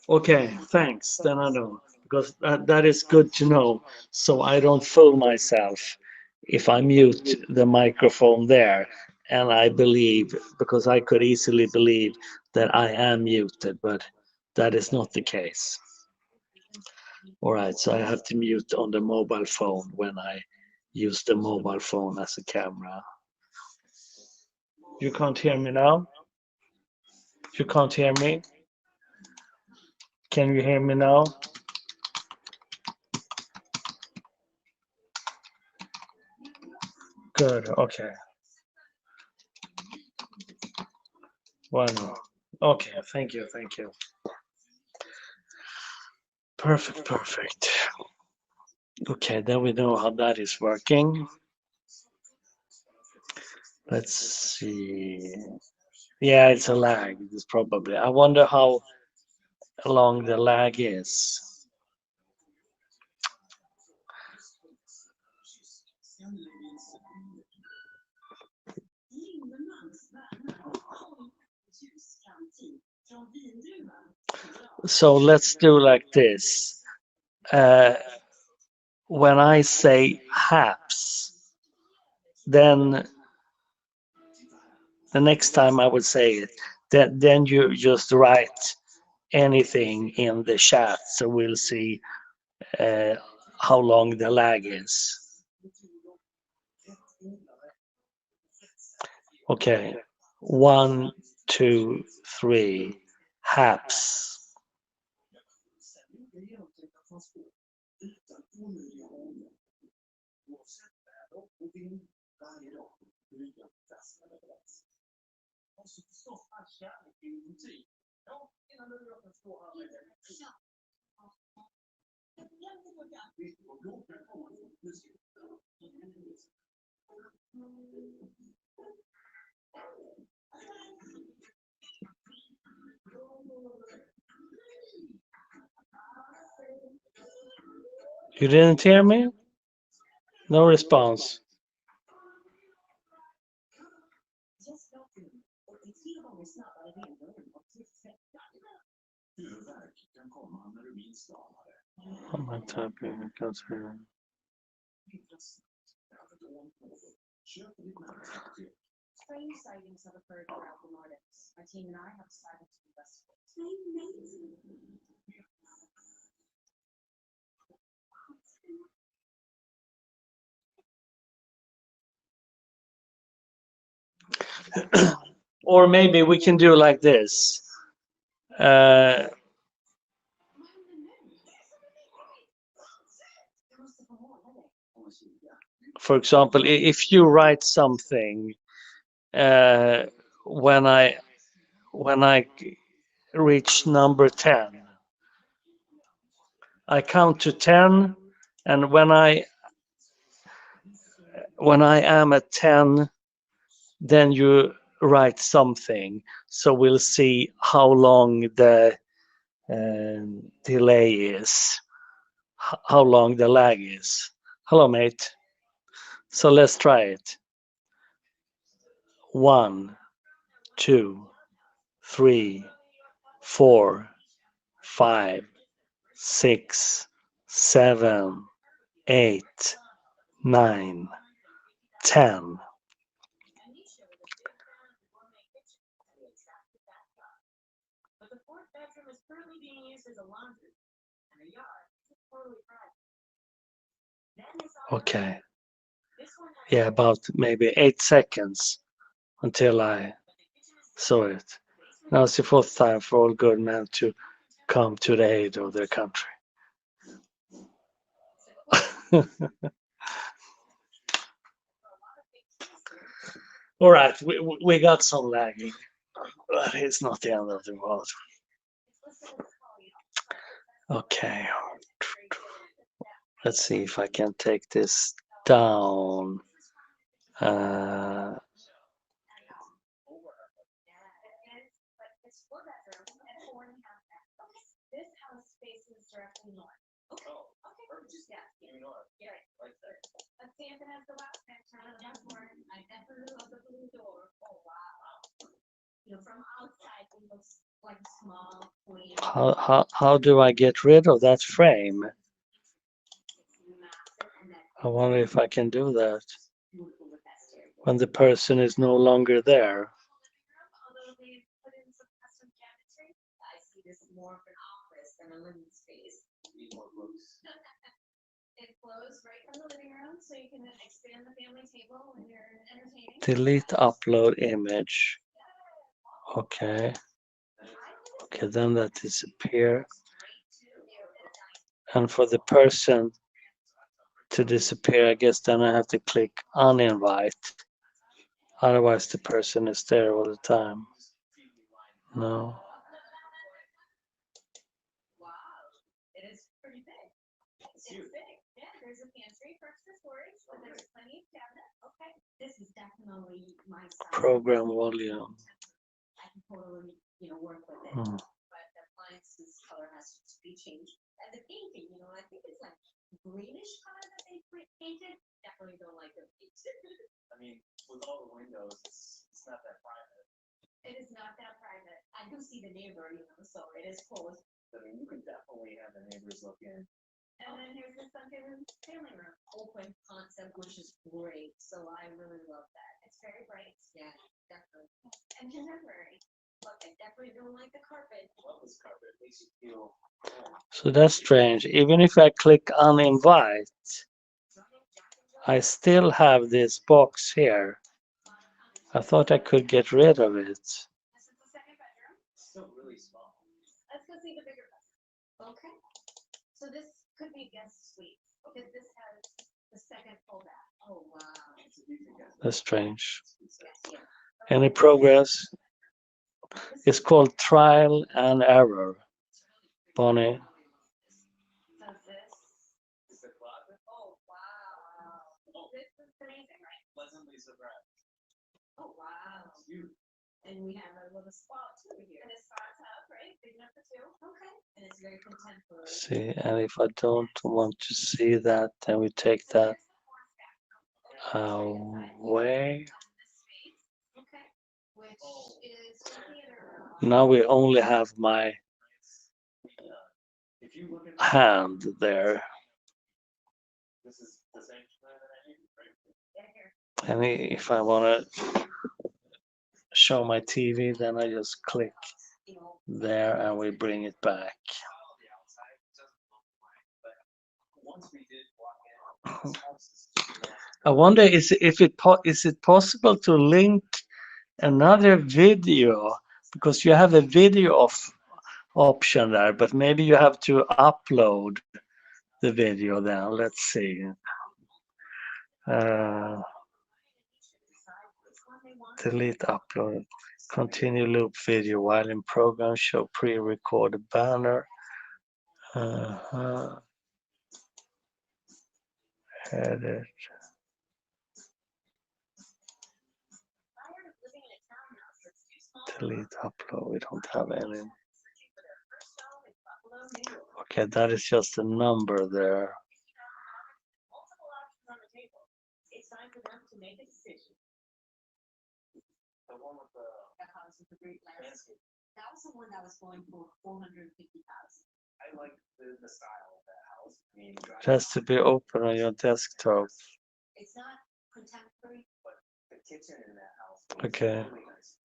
Okay, thanks. Then I know because that is good to know, so I don't fool myself if I mute the microphone there. And I believe because I could easily believe that I am muted, but that is not the case. All right, so I have to mute on the mobile phone when I use the mobile phone as a camera. You can't hear me now? You can't hear me? Can you hear me now? Good, okay. Bueno. Okay, thank you, thank you. Perfect, perfect. Okay, then we know how that is working. Let's see. Yeah, it's a lag. It's probably. I wonder how long the lag is. So let's do like this. When I say haps, then the next time I would say it, then you just write anything in the chat, so we'll see how long the lag is. Okay, 1, 2, 3, haps. You didn't hear me? No response. I'm not typing because Strange sightings have occurred throughout the Nordics. My team and I have decided to investigate. or maybe we can do like this. For example, if you write something, when I reach number 10, I count to 10, and when I am at 10, then you write something. So we'll see how long the delay is, how long the lag is. Hello, mate. So let's try it. 1, 2, 3, 4, 5, 6, 7, 8, 9, 10. Okay. Yeah, about maybe 8 seconds until I saw it. Now it's the fourth time for all good men to come to the aid of their country. All right, we got some lagging, but it's not the end of the world. Okay. Let's see if I can take this down. This house faces directly north. Okay. Just yeah. Let's see if it has the last picture. I definitely love the blue door. Oh wow. from outside, it looks like a small, clean. How do I get rid of that frame? It's massive, and that I wonder if I can do that beautiful with that stairway. when the person is no longer there. Although they put in some custom cabinetry, I see this more of an office than a living space. Need more books. It flows right from the living room, so you can expand the family table when you're entertaining. Delete upload image. Okay. Okay, then that disappear. And for the person to disappear, I guess then I have to click uninvite. Otherwise the person is there all the time. No. Wow, it is pretty big. It's big. Yeah, there's a pantry for extra storage, but there's plenty of cabinets. Okay, this is definitely my style. Program volume. I can totally, work with it. Hmm. But the appliance's color has to be changed. And the painting, I think it's like greenish color that they painted. Definitely don't like the paint. I mean, with all the windows, it's not that private. It is not that private. I do see the neighbor, so it is close. I mean, you can definitely have the neighbors look in. And then here's the sunken family room, open concept, which is great. So I really love that. It's very bright. Yeah, definitely. And contemporary. Look, I definitely don't like the carpet. Love this carpet. It makes you feel. So that's strange. Even if I click uninvite, I still have this box here. I thought I could get rid of it. This is the second bedroom. It's still really small. Let's go see the bigger bedroom. Okay. So this could be guest suite because this has the second full bath. Oh wow. It's a decent guess. That's strange. Yes, yeah. Any progress? It's called trial and error. Bonnie. So this. Is the closet Oh wow. This is amazing, right? pleasantly surprised? Oh wow. It's huge. And we have a little spa too here. And a spa tub, right? Big enough for two. Okay. And it's very contemporary. See, and if I don't want to see that, then we take So that here's the fourth bathroom. away. This space, okay, which is the theater. Now we only have my If you look at hand there. this is the same plan that I need, right? Yeah, here. And if I want to show my TV, then I just click there and we bring it back. The outside doesn't look like, but once we did walk in, this house is I wonder is it possible to link another video, because you have a video option there, but maybe you have to upload the video then. Let's see. Delete upload. Continue loop video while in program. Show pre-recorded banner. Edit. Delete upload. We don't have any. Okay, that is just a number there. Multiple options on the table. It's time for them to make a decision. the one with the That house with the great landscape. landscape. That was the one that was going for 450,000. I like the style of that house. I mean, It has to be open on your desktop. It's not contemporary, the kitchen in that house. Okay. Really nice.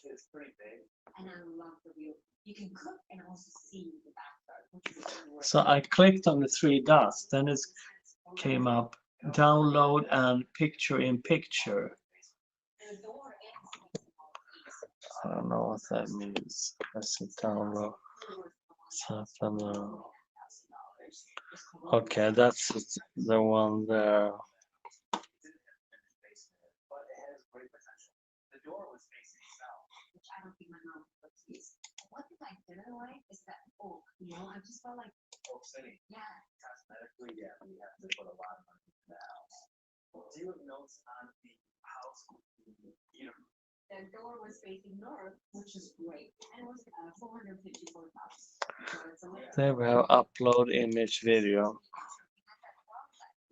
It's pretty big. and I love the view. You can cook and also see the backyard, which is great. So I clicked on the three dots, then it came up download and picture in picture. The door I don't know what that means. Let's see, download. Okay, that's the one there. But it has great potential. The door was facing south. which I don't think my mom puts these. One thing I didn't like is that oak, I just felt like, Oak City. yeah, Cosmetically, yeah, we have to put a lot of money into the house. Do you have notes on the house? the door was facing north, which is great, and it was 454,000. So it's a little. There we have upload image video.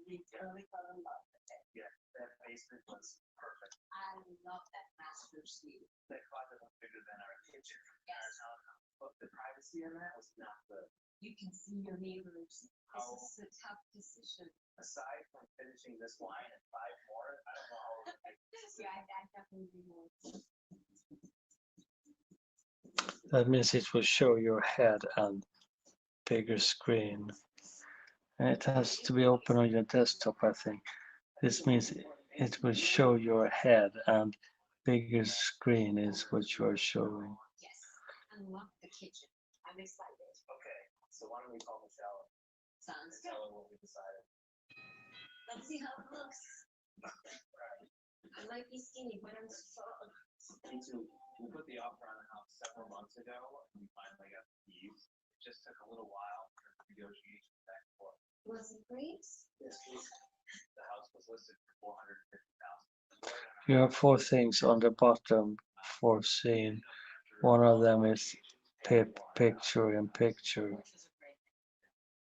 Really fell in love with it. Yeah, that basement was perfect. I love that master master suite. The closet was bigger than our kitchen. But the privacy in that was not good. You can see your neighbors. How- This is a tough decision. Aside from finishing this wine and 5 more, I don't know how we're gonna make this. Yeah, I definitely do more. That means it will show your head and bigger screen. And it has to be open on your desktop, I think. This means it will show your head and bigger screen is what you're showing. Yes, unlock the kitchen. I'm excited. Okay, so why don't we call Michelle Sounds and good. tell her what we decided. Let's see how it looks. I might be skinny, but I'm strong. Me too. We put the offer on the house several months ago, and we finally got the keys. It just took a little while for the negotiations back and forth. Was it great? The house was listed for 450,000. You have 4 things on the bottom for seeing. One of them is picture in picture,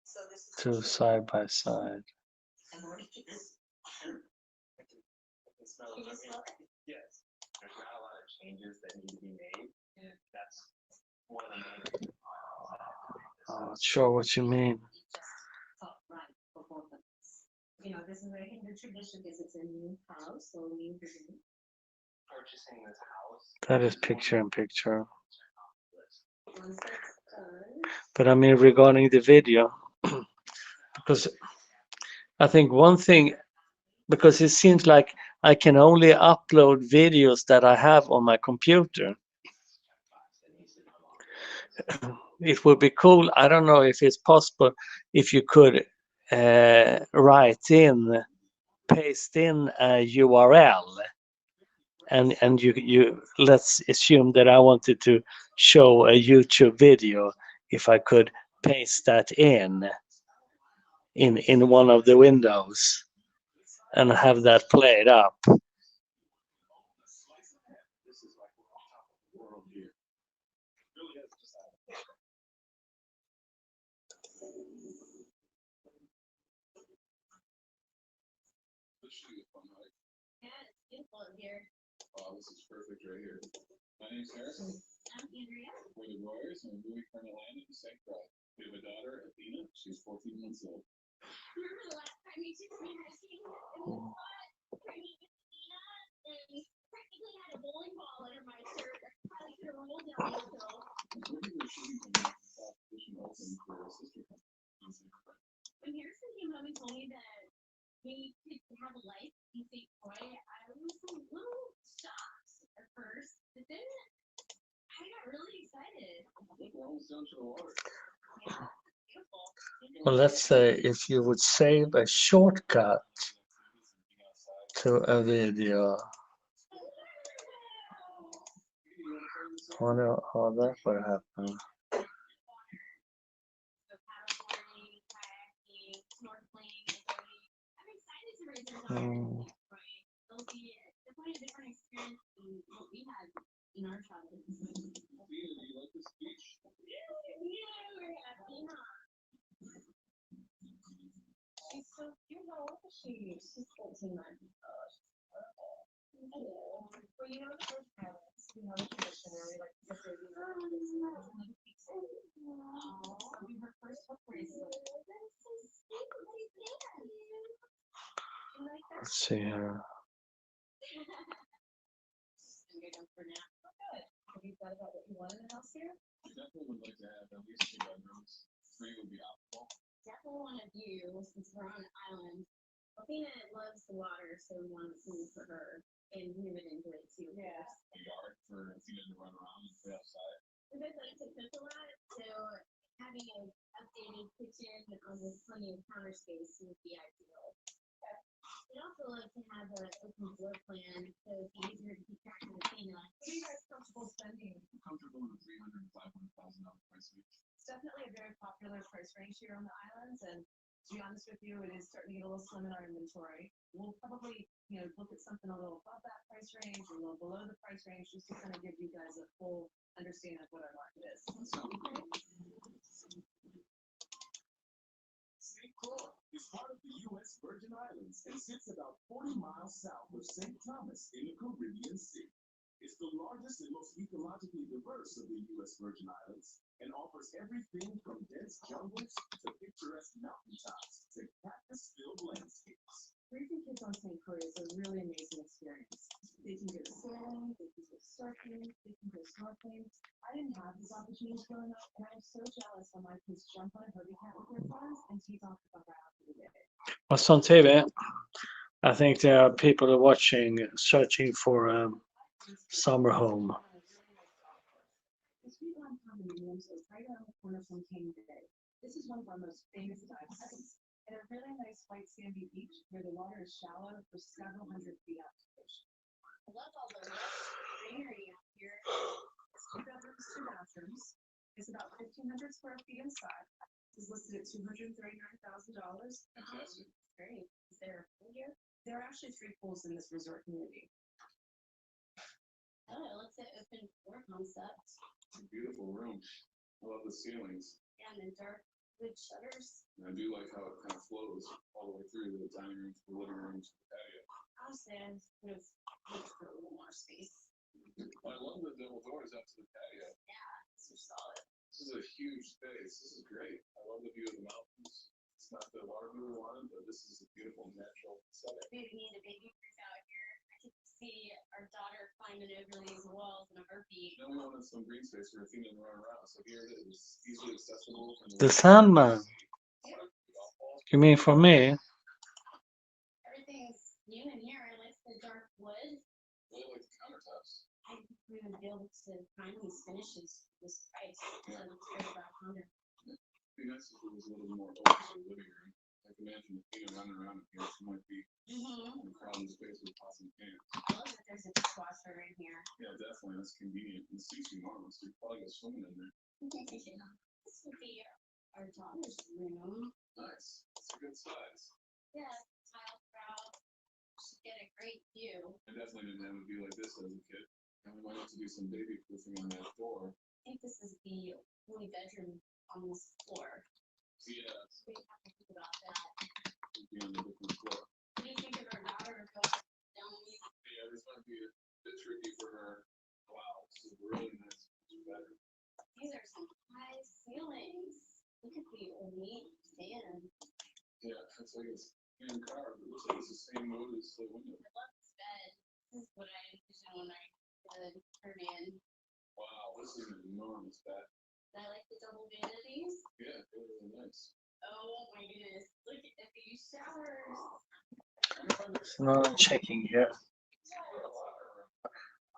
So this is. 2 side by side. I'm already kidding. I can smell You it. just love it. Yes. There's not a lot of changes that need to be made. That's one of the main. I'm not sure what you mean. It just felt right for both of us. You know, this is a Hindu tradition because it's a new house, so new beginning. Purchasing this house. That is picture in picture. Once that's done, But I mean, regarding the video, because I think one thing, because it seems like I can only upload videos that I have on my computer. It would be cool. I don't know if it's possible if you could paste in a URL, and you let's assume that I wanted to show a YouTube video. If I could paste that in one of the windows and have that played up. This is like we're on top of the world here. Really is just This should be a fun hike. yeah, it's beautiful in here. Oh, this is perfect right here. My name's Harrison. I'm Andrea. We're the Royers and we're moving from Atlanta to St. Croix. We have a daughter, Athena. She's 14 months old. Remember the last time you took me hiking? It was fun. Training with Athena, and we practically had a bowling ball under my shirt. I probably could have rolled down the hill. We're shooting from the competition open for our sister company in St. Croix. When Harrison came home and told me that we could have a life in St. Croix, I was a little shocked at first, but then I got really excited. We're almost down to the water. Yeah, beautiful. Well, let's say if you would save a shortcut to a video. I wonder how that would happen. So paddleboarding, kayaking, snorkeling, boating. I'm excited to raise our daughter in St. Croix. It'll be definitely a different experience than what we had in our childhood. Athena, do you like this beach? Yeah, we're happy, huh? She's so cute. How old is she? She's 14 months. Oh, she's adorable. Well, you know the first parents, we have a tradition where we like to put baby on the It'll be her first hook bracelet. That's so sweet. You like that? Let's see here. And you're done for now. Oh, good. Have you thought about what you want in the house here? I definitely would like to have at least 2 bedrooms. 3 would be optimal. Definitely want a view since we're on an island. Athena loves the water, so we want a pool for her, and we would enjoy it too. Yeah. A yard for Athena to run around and play outside. We both like to cook a lot, so having an updated kitchen with plenty of counter space would be ideal. We'd also like to have an open floor plan, so it's easier to keep track of Athena. What are you guys comfortable spending? Comfortable in the $300,000 to $500,000 price range. It's definitely a very popular price range here on the islands, and to be honest with you, it is starting to get a little slim in our inventory. We'll probably, look at something a little above that price range, or a little below the price range, just to kind of give you guys a full understanding of what our market is. St. Croix is part of the U.S. Virgin Islands and sits about 40 miles south of St. Thomas in the Caribbean Sea. It's the largest and most ecologically diverse of the U.S. Virgin Islands and offers everything from dense jungles to picturesque mountaintops to cactus-filled landscapes. Raising kids on St. Croix is a really amazing experience. They can go sailing, they can go surfing, they can go snorkeling. I didn't have these opportunities growing up, and I'm so jealous when my kids jump on a Herbie Cat with their friends and take off the bumper out for the day. What's on TV? I think there are people watching, searching for a summer home. The Sweetland condominiums is right around the corner from King Bay. This is one of our most famous dive sites, and a really nice white sandy beach where the water is shallow for several hundred feet out to fish. I love all the greenery out here. It's 2 bedrooms, 2 bathrooms. It's about 1,500 square feet inside. It's listed at $239,000. Fantastic. Great. Is there a pool here? There are actually 3 pools in this resort community. Oh, it looks like open floor concept. It's a beautiful room. I love the ceilings. And then dark wood shutters. And I do like how it kind of flows all the way through the dining room, to the living room, to the patio. Honestly, I would have looked for a little more space. I love the double doors out to the patio. This is solid. This is a huge space. This is great. I love the view of the mountains. It's not the water view we wanted, but this is a beautiful natural setting. We need a baby proof out here. I could see our daughter climbing over these walls in a heartbeat. Then we wanted some green space for Athena to run around, so here it is, easily accessible. From The Sandman. You mean for me? Everything's new in here. I like the dark wood. Really like the countertops. I think we would be able to find these finishes for this price. So let's go about 100. It'd be nice if it was a little more open to the living room. I can imagine Athena running around in here. She might be in a crowded space with pots and pans. I love that there's a dishwasher in here. Yeah, definitely. That's convenient. And the seats are enormous. You could probably go swimming in there. This would be our daughter's room. Nice. It's a good size. Yeah, tile throughout. Should get a great view. I definitely didn't have a view like this as a kid. And we might have to do some baby proofing on that door. I think this is the only bedroom on this floor. Yeah, So we have to think about that. it'd be on a different floor. What do you think of our daughter going down these? Yeah, this might be a bit tricky for her. Wow, this is really nice. Better. These are some high ceilings. Look at the ornate stand. Yeah, it's like it's hand carved. It looks like it's the same mode as the window. I love this bed. This is what I envision when I turn in. Wow, this is an enormous bed. I like the double vanities. Yeah, really, really nice. Oh my goodness. Look at these showers. So now I'm checking here.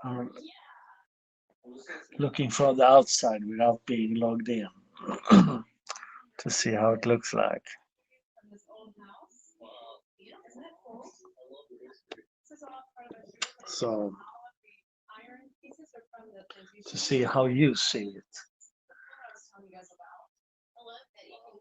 I'm looking from the outside without being logged in to see how it looks like. From this old house. Wow, Beautiful. Isn't it cool? I love the history. This is all part of the So all of the iron pieces are from the plantation. to see how you see it. I was telling you guys about. I love that you can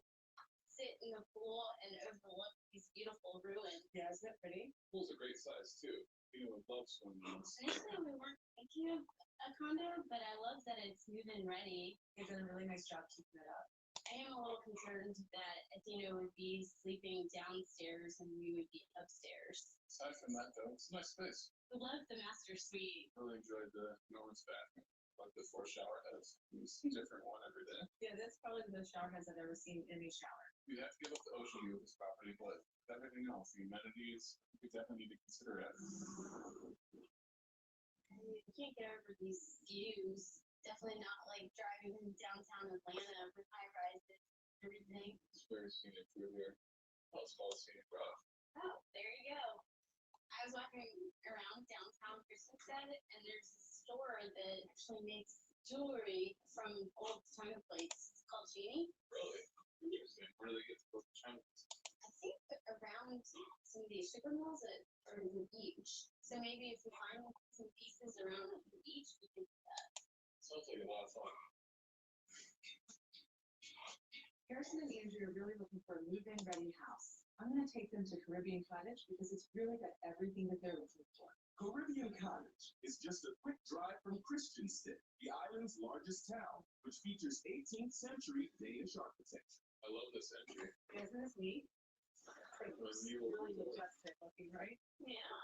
sit in the pool and overlook these beautiful ruins. Yeah, isn't it pretty? Pool's a great size too. You know, love swimming. Initially, we weren't thinking of a condo, but I love that it's move-in ready. You've done a really nice job keeping it up. I am a little concerned that Athena would be sleeping downstairs and we would be upstairs. Aside from that though, it's a nice space. I love the master suite. Really enjoyed the Norman's bathroom. Like the 4 shower heads. It's a different one every day. Yeah, that's probably the shower heads I've ever seen in a shower. You have to give up the ocean view of this property, but everything else, the amenities, you definitely need to consider it. I can't get over these views. Definitely not like driving in downtown Atlanta with high rises and everything. It's very scenic through here. Oh, it's called Scenic Rock. Oh, there you go. I was walking around downtown Christmashead and there's a store that actually makes jewelry from old china plates. It's called Genie. Really? Interesting. Where do they get those China? I think around some of these sugar mills or the beach. So maybe if we find some pieces around the beach, we can do that. Sounds like a lot of fun. Harrison and Andrew are really looking for a move-in ready house. I'm gonna take them to Caribbean Cottage because it's really got everything that they're looking for. Caribbean Cottage is just a quick drive from Christiansted, the island's largest town, which features 18th century Danish architecture. I love this entry. Isn't this neat? It looks really majestic looking, right? Yeah.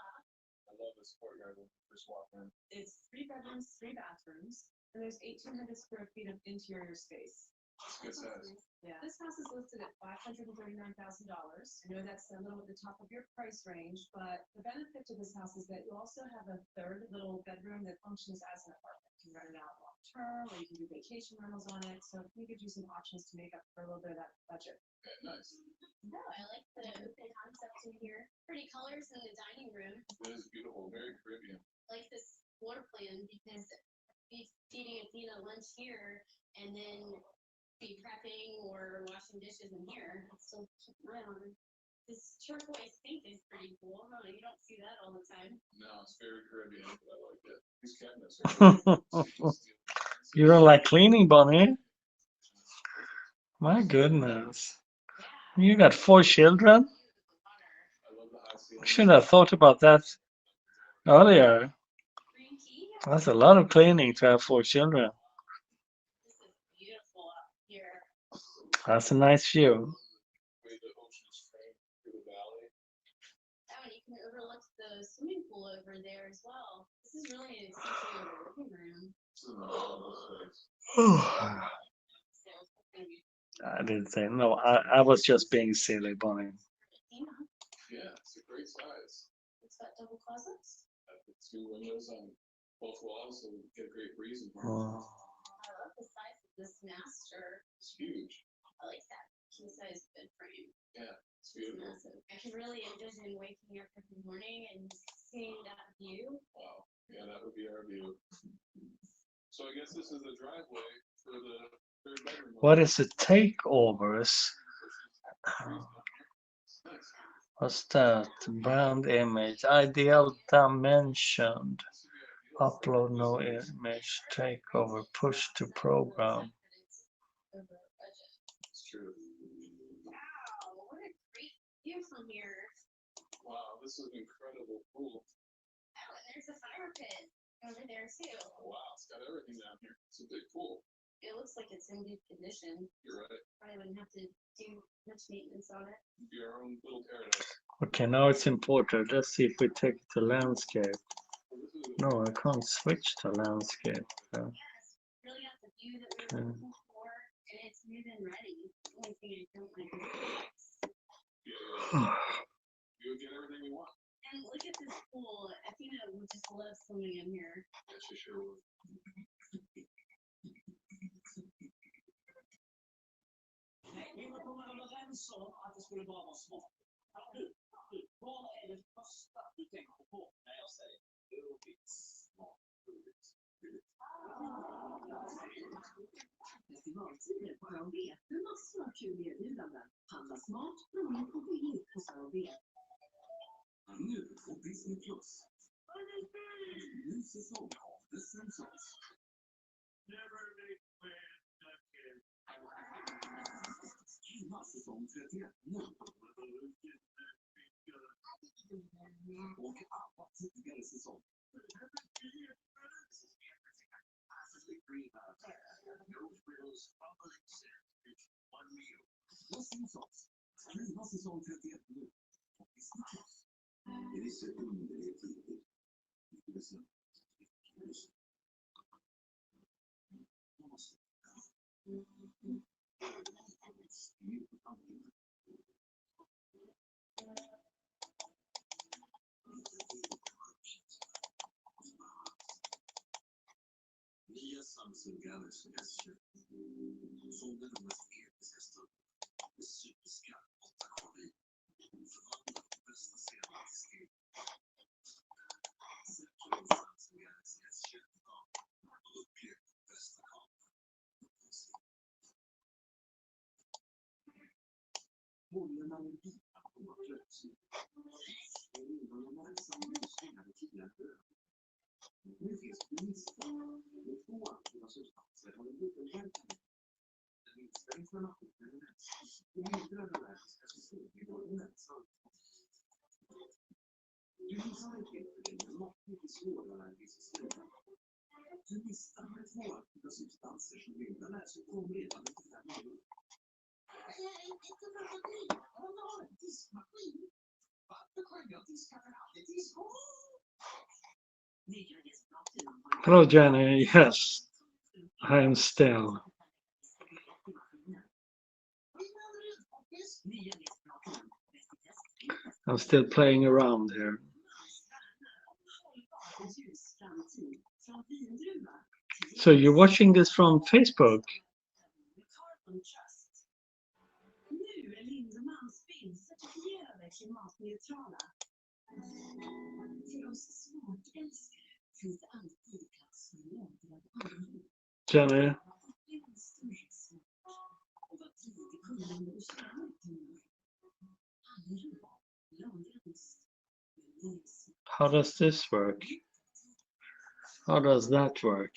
I love this courtyard when you first walk in. It's 3 bedrooms, 3 bathrooms, and there's 1,800 square feet of interior space. It's good size. Yeah. This house is listed at $539,000. I know that's a little at the top of your price range, but the benefit to this house is that you also have a third little bedroom that functions as an apartment. You can rent it out long term, or you can do vacation rentals on it. So we could use some options to make up for a little bit of that budget. Okay, nice. No, I like the open concept in here. Pretty colors in the dining room. It is beautiful, very Caribbean. I like this floor plan because be feeding Athena lunch here and then be prepping or washing dishes in here. I'll still keep an eye on her. This turquoise sink is pretty cool. Huh? You don't see that all the time. No, it's very Caribbean, but I like it. These cabinets are You don't like cleaning, Bonnie? My goodness. You got 4 children? I love the high ceiling. Should have thought about that earlier. Green key. That's a lot of cleaning to have 4 children. This is beautiful up here. That's a nice view. The way the ocean is framed through the valley. Oh, and you can overlook the swimming pool over there as well. This is really an extension of the living room. This is an incredible space. So it's gonna be I didn't say no. I was just being silly, Bonnie. Athena. Yeah, it's a great size. It's got double closets. The 2 windows on both walls, so we get a great breeze in here. Oh. I love the size of this master. It's huge. I like that king size bed frame. Yeah, it's It's beautiful. massive. I can really envision waking up every morning and seeing that view. Wow. Yeah, that would be our view. So I guess this is the driveway for the 3rd bedroom. What is the takeovers? Nice. What's that? Brand image. Ideal dimensioned. Upload no image. Takeover. Push to program. It's over budget. It's true. Wow, what a great view from here. Wow, this is an incredible pool. Oh, and there's a fire pit over there too. Wow, it's got everything down here. It's a big pool. It looks like it's in good condition. You're right. Probably wouldn't have to do much maintenance on it. It'd be our own little paradise. Okay, now it's imported. Let's see if we take it to landscape. So this is No, I can't switch to landscape. So, Yes, really got the view that we were Mm. looking for, and it's move-in ready. The only thing I don't like is the lights. yeah, we would get everything we want. And look at this pool. Athena would just love swimming in here. Yeah, she sure would. Vi var komma överens om att det skulle bara vara smart. Vad är det första du tänker på när jag säger roligt, smart, roligt? Festivaltider på ÖoB med massor av kul erbjudanden. Handla smart, roligt och billigt hos ÖoB. Nu på Disney Plus. Ny säsong av The Simpsons. Hela säsong 31 nu. Och alla tidigare säsonger. The Simpsons. Hela säsong 31 nu. På Disney Plus. Det är så underligt tidigt. Det är så. Nya Samsung Galaxy S20. Sålde de mest episka stunderna med superskarp 8K-video. Förvandla de bästa scenerna till skräck. Sätt din Samsung Galaxy S20 och upplev de bästa kamerorna. Håller man en pipa på plötsligt. Och undrar om man samlar sina tidigare. Nu finns det misstag och 2 aktiva substanser har en dubbelverkan. Den minskar inflammationen i näsan och mildrar allergiska symptom i näsan. Du missar effekten med måttligt svårallergisk symptom. Du missar 2 aktiva substanser som lindrar nässymptom redan efter 5 år. Hon har en diskmaskin. Varför kan jag diska för alltid disk? Hello, Jenny. Yes, I am still. I'm still playing around here. So you're watching this from Facebook? Nu är Lindemans film certifierade klimatneutrala. För oss smartälskare finns det alltid plats för några andra. Jenny, En storhetsmart. Och vad tid kunnande och kärlek till. Allra lagrades. how does this work? How does that work?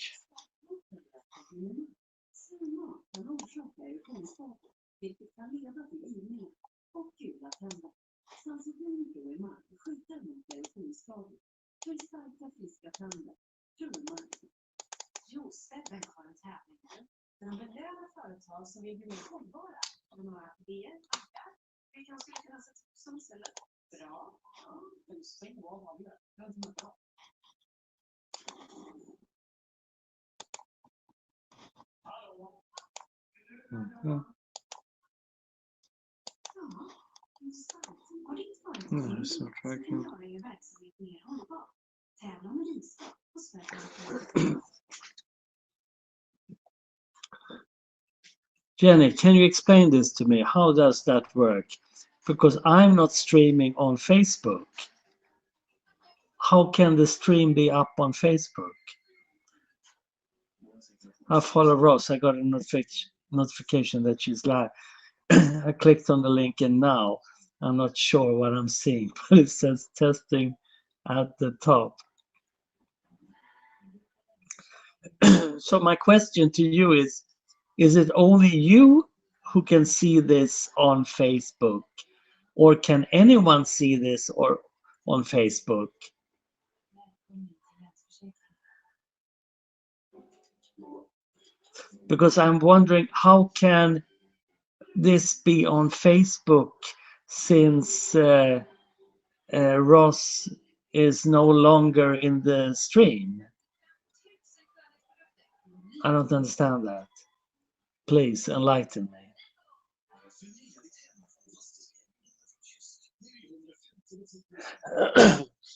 Maten orsakar kunskaper, vilket kan leda till ilningar och gula tänder. Sansofoniker i mark skyddar mot erosionsskador. För starka friska tänder, tror man. Josef har en tävling nu. Den belönar företag som vill bli mer hållbara. Har du några idéer, tankar? Vi kan skulle kunna sätta upp som istället. Bra. Ja, men stäng av vad vi gör. Det är inte bra. Mhm. Ja, intressant. Har ditt företag No, it's not som working. vill göra er verksamhet mer hållbar? Tävla om ridskap och Sverige. Jenny, can you explain this to me? How does that work? Because I'm not streaming on Facebook. How can the stream be up on Facebook? I follow Ross. I got a notification that she's live. I clicked on the link and now I'm not sure what I'm seeing, but it says testing at the top. So my question to you is it only you who can see this on Facebook, or can anyone see this or on Facebook? Because I'm wondering, how can this be on Facebook since Ross is no longer in the stream? I don't understand that. Please enlighten me.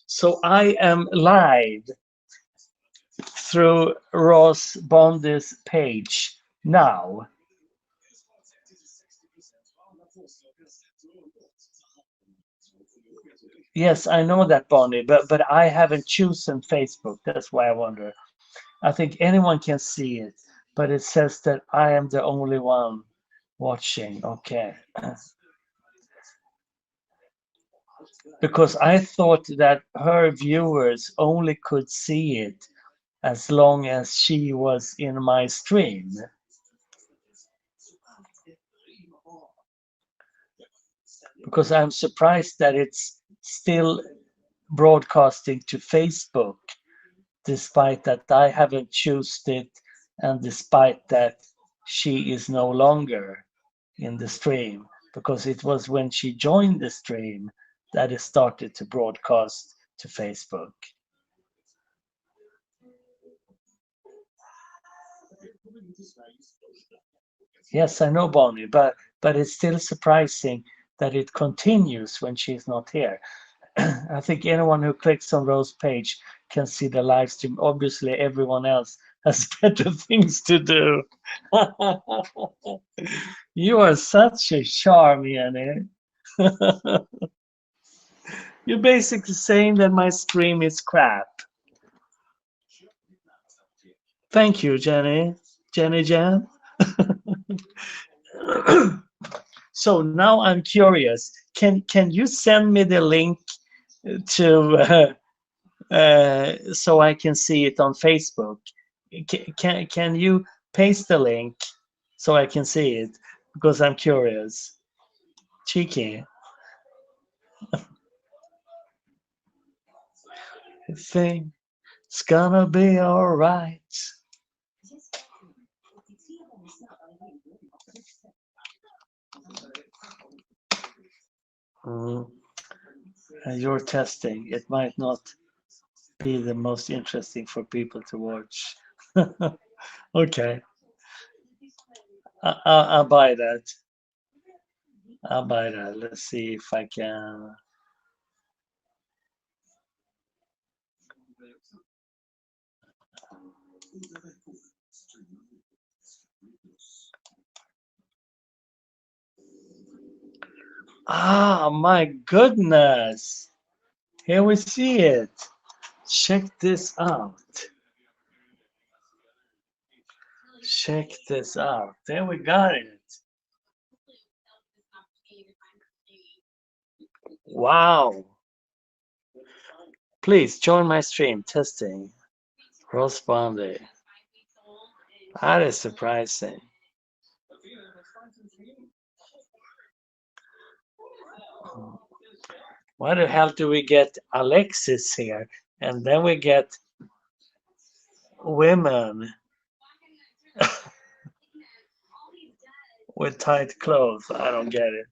So I am live through Ross Bondi's page now. Yes, I know that, Bonnie, but I haven't chosen Facebook. That's why I wonder. I think anyone can see it, but it says that I am the only one watching. Okay. Because I thought that her viewers only could see it as long as she was in my stream. Because I'm surprised that it's still broadcasting to Facebook, despite that I haven't chosen it and despite that she is no longer in the stream, because it was when she joined the stream that it started to broadcast to Facebook. Yes, I know, Bonnie, but it's still surprising that it continues when she's not here. I think anyone who clicks on Rose's page can see the live stream. Obviously, everyone else has better things to do. You are such a charm, Jenny. You're basically saying that my stream is crap. Thank you, Jenny. Jenny Jan. So now I'm curious. Can you send me the link to so I can see it on Facebook? Can you paste the link so I can see it? Because I'm curious. Cheeky. I think it's gonna be all right. You're testing. It might not be the most interesting for people to watch. Okay, I'll buy that. I'll buy that. Let's see if I can. Ah, my goodness. Here we see it. Check this out. Check this out. There we got it. Wow. Please join my stream. Testing. Ross Bondi. That is surprising. Why the hell do we get Alexis here? And then we get women with tight clothes. I don't get it.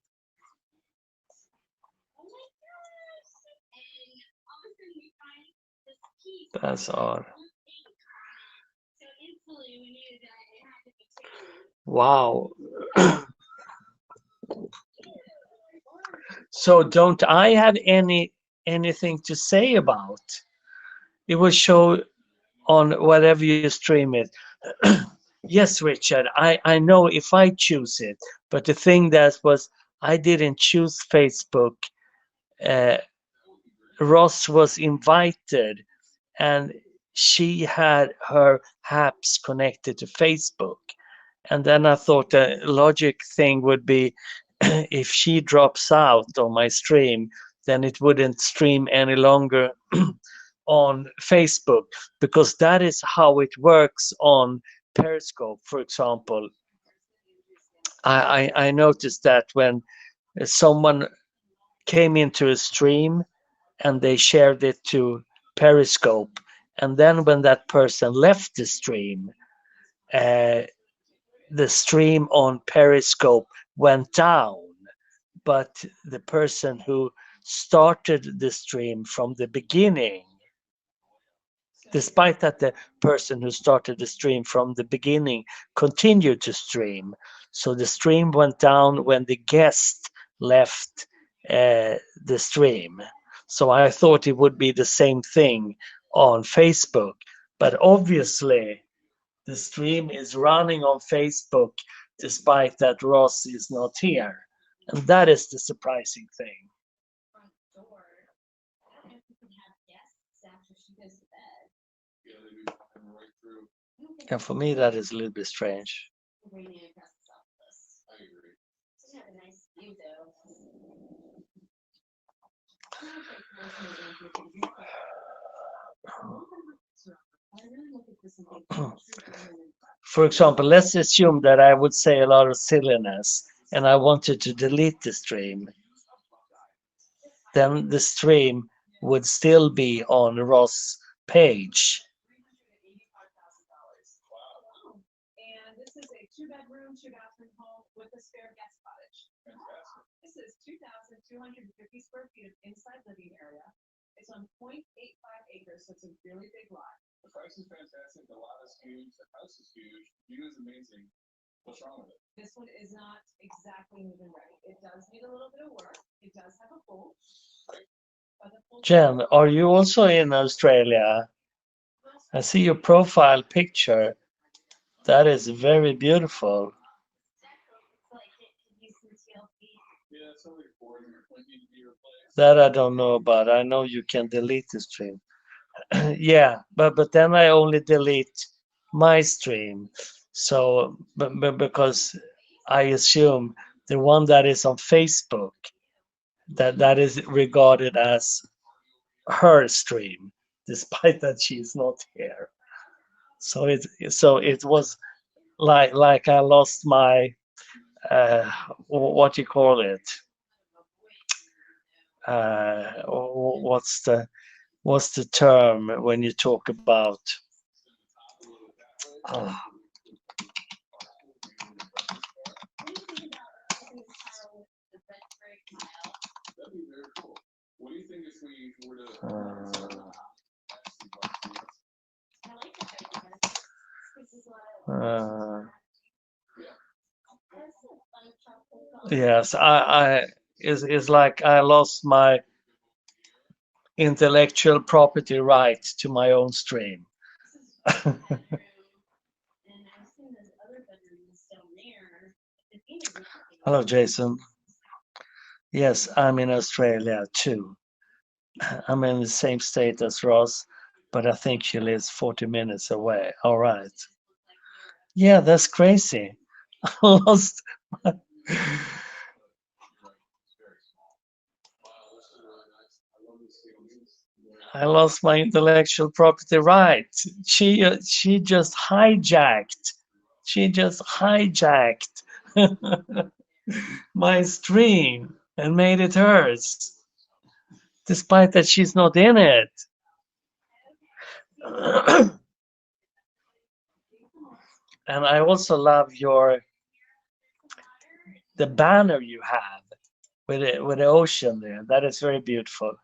That's odd. Wow. So don't I have anything to say about? It will show on whatever you stream it. Yes, Richard, I know if I choose it, but the thing that was I didn't choose Facebook. Ross was invited and she had her apps connected to Facebook. And then I thought the logic thing would be if she drops out on my stream, then it wouldn't stream any longer on Facebook, because that is how it works on Periscope, for example. I noticed that when someone came into a stream and they shared it to Periscope, and then when that person left the stream on Periscope went down, but the person who started the stream from the beginning, despite that the person who started the stream from the beginning continued to stream, so the stream went down when the guest left the stream. So I thought it would be the same thing on Facebook, but obviously the stream is running on Facebook despite that Ross is not here. And that is the surprising thing. Front door. I don't know if you can have guests after she goes to bed. And for me, that is a little bit strange. Raining across the Southwest. I agree. She had a nice view though. For example, let's assume that I would say a lot of silliness and I wanted to delete the stream. Then the stream would still be on Ross' page. And this is a 2-bedroom, 2-bathroom home with a spare guest cottage. This is 2,250 square feet of inside living area. It's on 0.85 acres, so it's a really big lot. The price is fantastic. The lot is huge. The house is huge. View is amazing. What's wrong with it? This one is not exactly move-in ready. It does need a little bit of work. It does have a pool. Jen, are you also in Australia? I see your profile picture. That is very beautiful. Yeah, it's only 40 or 20 to be replaced. That I don't know about. I know you can delete the stream. Yeah, but then I only delete my stream. So, but because I assume the one that is on Facebook, that is regarded as her stream, despite that she's not here. So it was like I lost my what do you call it? What's the term when you talk about That'd be very cool. What do you think if we were to Yes, it's like I lost my intellectual property right to my own stream. Hello, Jason. Yes, I'm in Australia too. I'm in the same state as Ross, but I think she lives 40 minutes away. All right. Yeah, that's crazy. I lost. I lost my intellectual property right. She just hijacked. She just hijacked my stream and made it hers, despite that she's not in it. And I also love the banner you have with the ocean there. That is very beautiful.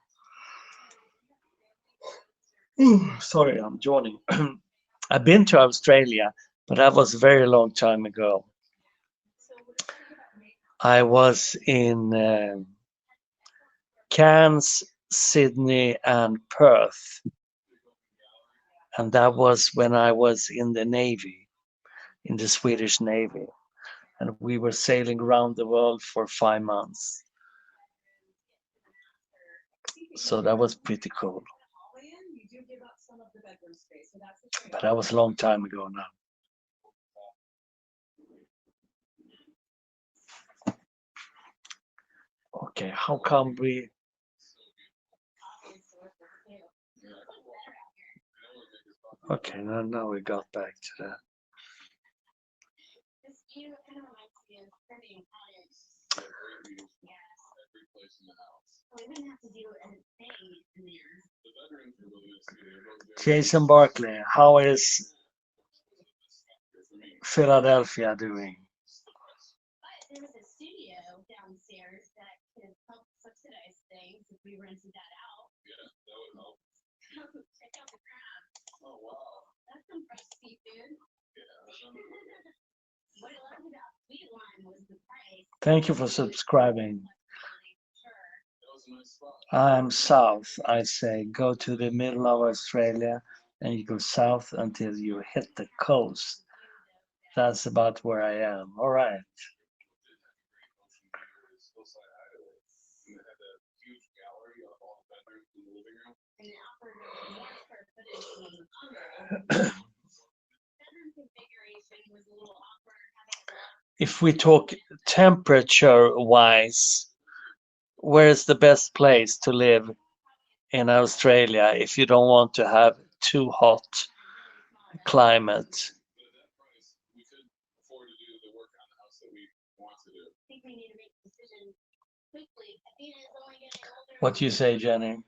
Sorry, I'm yawning. I've been to Australia, but that was a very long time ago. I was in Cairns, Sydney, and Perth. And that was when I was in the Navy, in the Swedish Navy. And we were sailing around the world for 5 months. So that was pretty cool. But that was a long time ago now. Okay, how come we... Okay, now we got back to that. Jason Barkley, how is Philadelphia doing? There was a studio downstairs that could help subsidize things if we rented that out. Yeah, that would help. Check out the crab. Oh wow. That's some fresh seafood. Yeah. What I loved about Sweet Lime was the price. Thank you for subscribing. I'm south. I say go to the middle of Australia and you go south until you hit the coast. That's about where I am. All right. If we talk temperature-wise, where's the best place to live in Australia if you don't want to have too hot climate? What do you say, Jenny?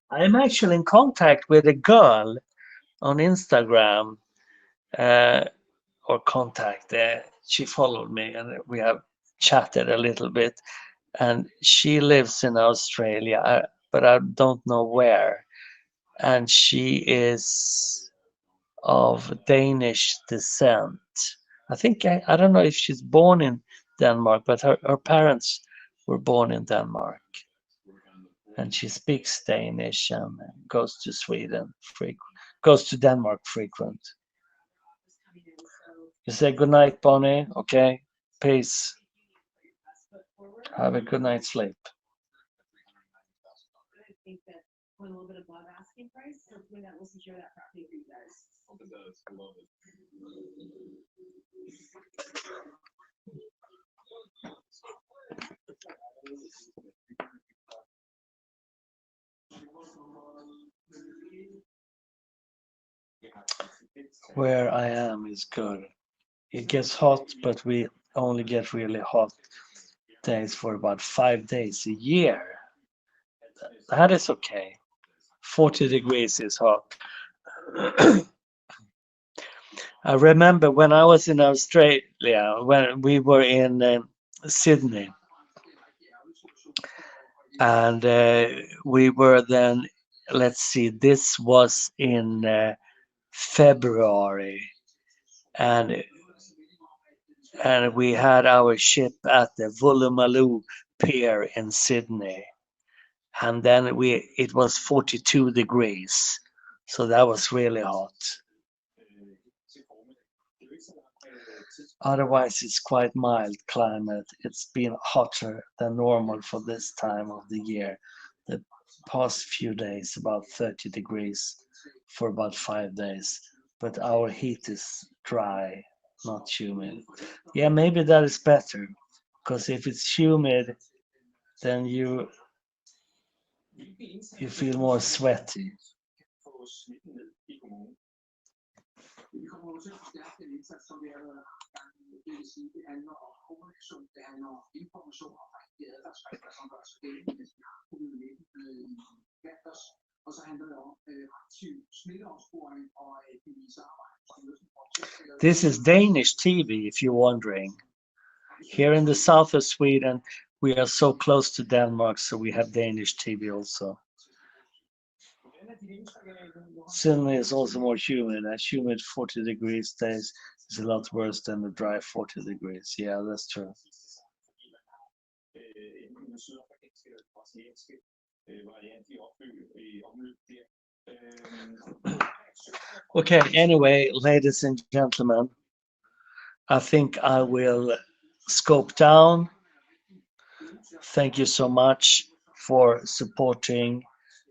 I'm actually in contact with a girl on Instagram, or contact. She followed me and we have chatted a little bit. And she lives in Australia, but I don't know where. And she is of Danish descent. I think, I don't know if she's born in Denmark, but her parents were born in Denmark. And she speaks Danish and goes to Sweden, goes to Denmark frequent. You say good night, Bonnie. Okay, peace. Have a good night's sleep. I think that went a little bit above asking price. Hopefully that will secure that property for you guys. Hope it does. I love it. Where I am is good. It gets hot, but we only get really hot days for about 5 days a year. That is okay. 40 degrees is hot. I remember when I was in Australia, when we were in Sydney, and we were then, let's see, this was in February, and we had our ship at the Woolloomooloo Pier in Sydney, and then it was 42 degrees, so that was really hot. Otherwise, it's quite mild climate. It's been hotter than normal for this time of the year. The past few days, about 30 degrees for about 5 days. But our heat is dry, not humid. Yeah, maybe that is better, because if it's humid, then you feel more sweaty. Vi kommer jo til at forstærke den indsats, som vi allerede har gang i. Det vil sige, det handler om kommunikation, det handler om information og de adfærdsregler, som gør sig gældende, hvis vi har covid-19 blandt os. Og så handler det om aktiv smitteopsporing og bevisarbejde. This is Danish TV, if you're wondering. Here in the south of Sweden, we are so close to Denmark, so we have Danish TV also. Sydney is also more humid. A humid 40 degrees days is a lot worse than the dry 40 degrees. Yeah, that's true. Okay, anyway, ladies and gentlemen, I think I will scope down. Thank you so much for supporting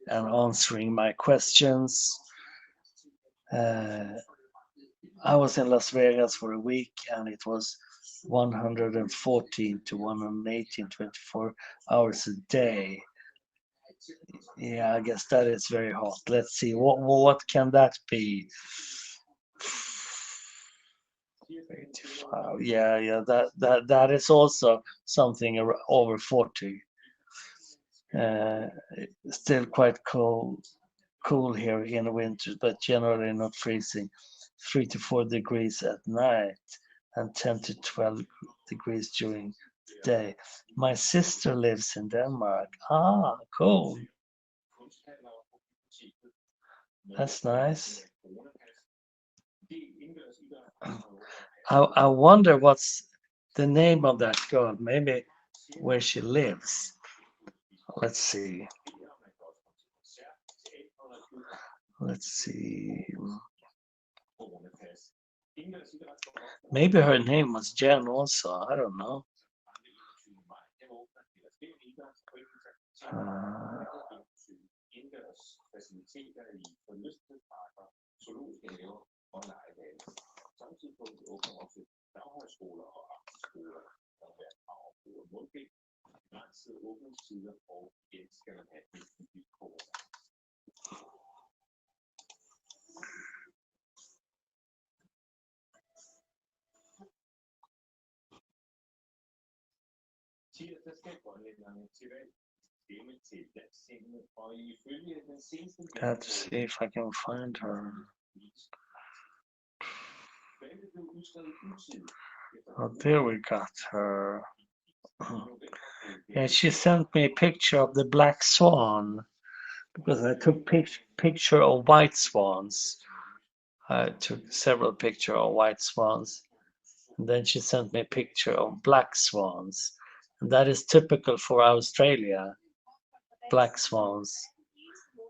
and answering my questions. I was in Las Vegas for a week, and it was 114 to 118, 24 hours a day. Yeah, I guess that is very hot. Let's see, what can that be? 85. Yeah, that is also something over 40. Still quite cool here in the winter, but generally not freezing. 3 to 4 degrees at night and 10 to 12 degrees during the day. My sister lives in Denmark. Ah, cool. That's nice. I wonder what's the name of that girl, maybe where she lives. Let's see. Maybe her name was Jen also. I don't know. Let's see if I can find her. Oh, there we got her. Yeah, she sent me a picture of the black swan because I took picture of white swans. I took several pictures of white swans, and then she sent me a picture of black swans, and that is typical for Australia, black swans.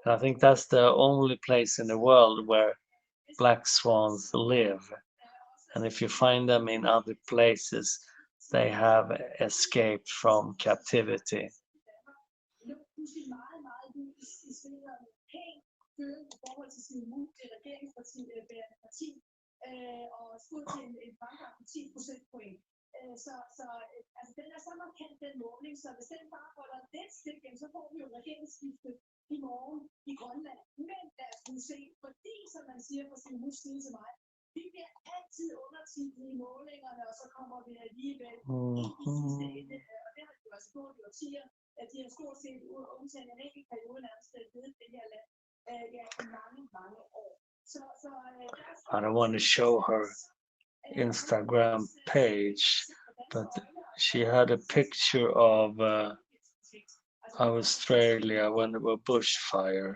And I think that's the only place in the world where black swans live. And if you find them in other places, they have escaped from captivity. Så altså, den er så markant, den måling, så hvis den bare holder lidt stik, så får vi jo regeringsskifte i morgen i Grønland. Men lad os nu se, fordi, som man siger fra sin hus side til mig, vi bliver altid undertitlet i målingerne, og så kommer vi alligevel i sidste ende. Og det har de jo altså gjort i årtier, at de har stort set undtaget en enkelt periode nærmest ved det her land i mange år. I don't want to show her Instagram page, but she had a picture of Australia when there were bushfire.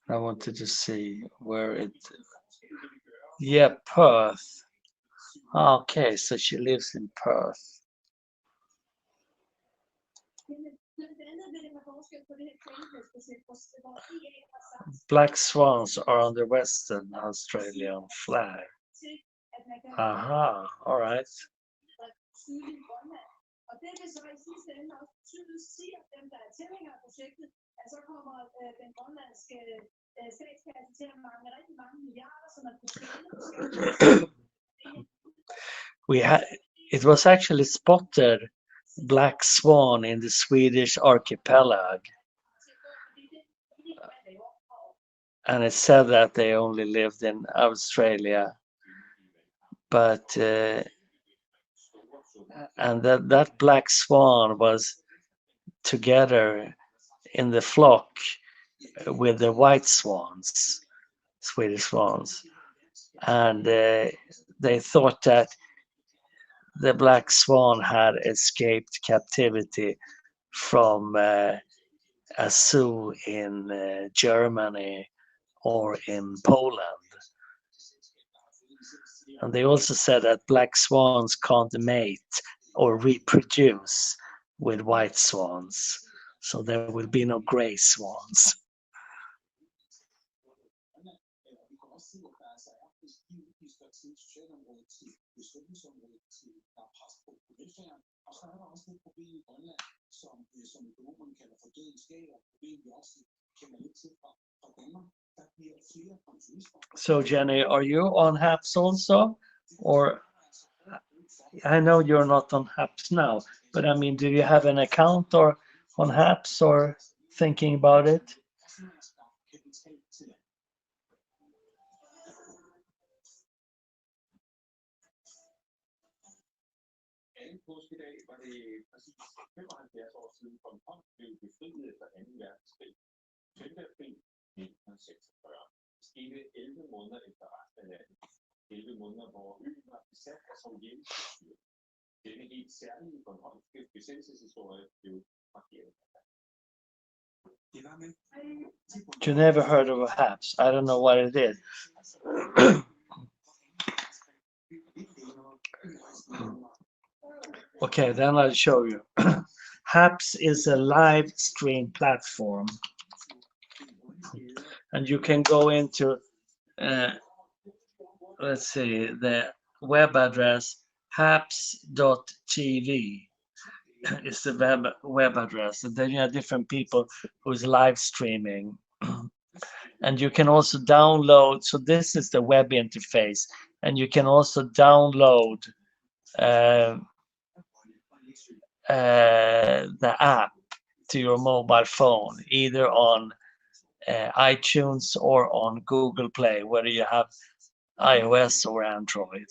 I wanted to see where it Yeah, Perth. Okay, so she lives in Perth. Black swans are on the Western Australian flag. Aha, all right. Og det vil så i sidste ende også tydeligt sige dem, der er tilhængere af projektet, at så kommer den grønlandske statskasse til at mangle rigtig mange milliarder, som er It was actually spotted black swan in the Swedish archipelago, and it said that they only lived in Australia, but and that black swan was together in the flock with the white swans, Swedish swans, and they thought that the black swan had escaped captivity from a zoo in Germany or in Poland. And they also said that black swans can't mate or reproduce with white swans, so there will be no gray swans. Vi kan også se, at der altså er udgifter til socialområdet, til sundhedsområdet, til der er pres på velfærden, og så er der også det problem i Grønland, som økonomerne kalder for dødens gab, og problem vi også kender lidt til fra Danmark. Der bliver flere pensionister. So Jenny, are you on HAPS also? Or I know you're not on HAPS now, but I mean, do you have an account or on HAPS or thinking about it? Anden påskedag var det præcis 75 år siden Bornholm blev befriet efter 2. verdenskrig. 5. april 1946. Det skete 11 måneder efter resten af landet. 11 måneder, hvor øen var besat af sovjetiske styrker. Denne helt særlige bornholmske besættelseshistorie blev markeret. You never heard of HAPS? I don't know what it is. Okay, then I'll show you. HAPS is a live stream platform, and you can go into, let's see, the web address haps.tv is the web address, and then you have different people who's live streaming. And you can also download, so this is the web interface, and you can also download the app to your mobile phone, either on iTunes or on Google Play, whether you have iOS or Android.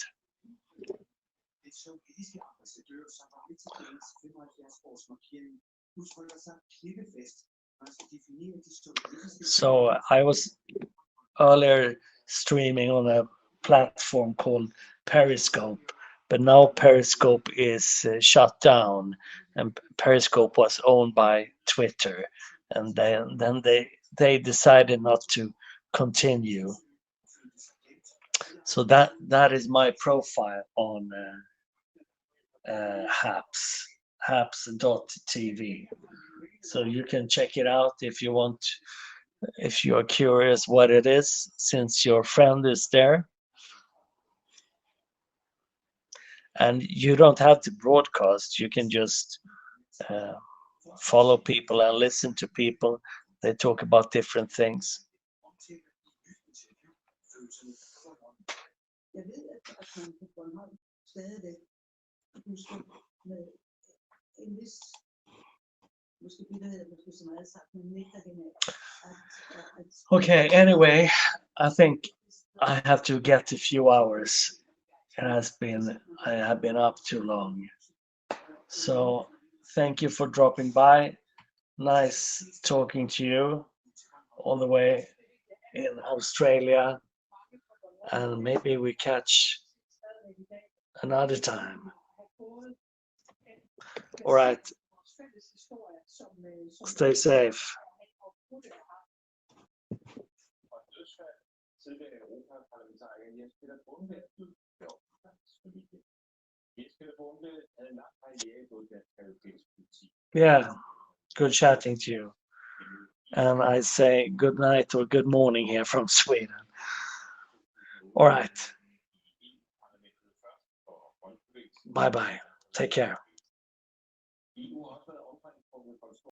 So I was earlier streaming on a platform called Periscope, but now Periscope is shut down, and Periscope was owned by Twitter, and then they decided not to continue. So that is my profile on haps.tv. So you can check it out if you want, if you're curious what it is, since your friend is there. And you don't have to broadcast, you can just follow people and listen to people. They talk about different things. Okay, anyway, I think I have to get a few hours. I have been up too long. So thank you for dropping by. Nice talking to you all the way in Australia, and maybe we catch another time. All right. Stay safe. tidligere europaparlamentariker Jens Peter Bonde er død ved opstartsfamilie. Jens Peter Bonde havde en lang karriere i både dansk og europæisk politik. Yeah, good chatting to you. And I say good night or good morning here from Sweden. All right. Bye bye. Take care. EU har også været omdrejningspunktet for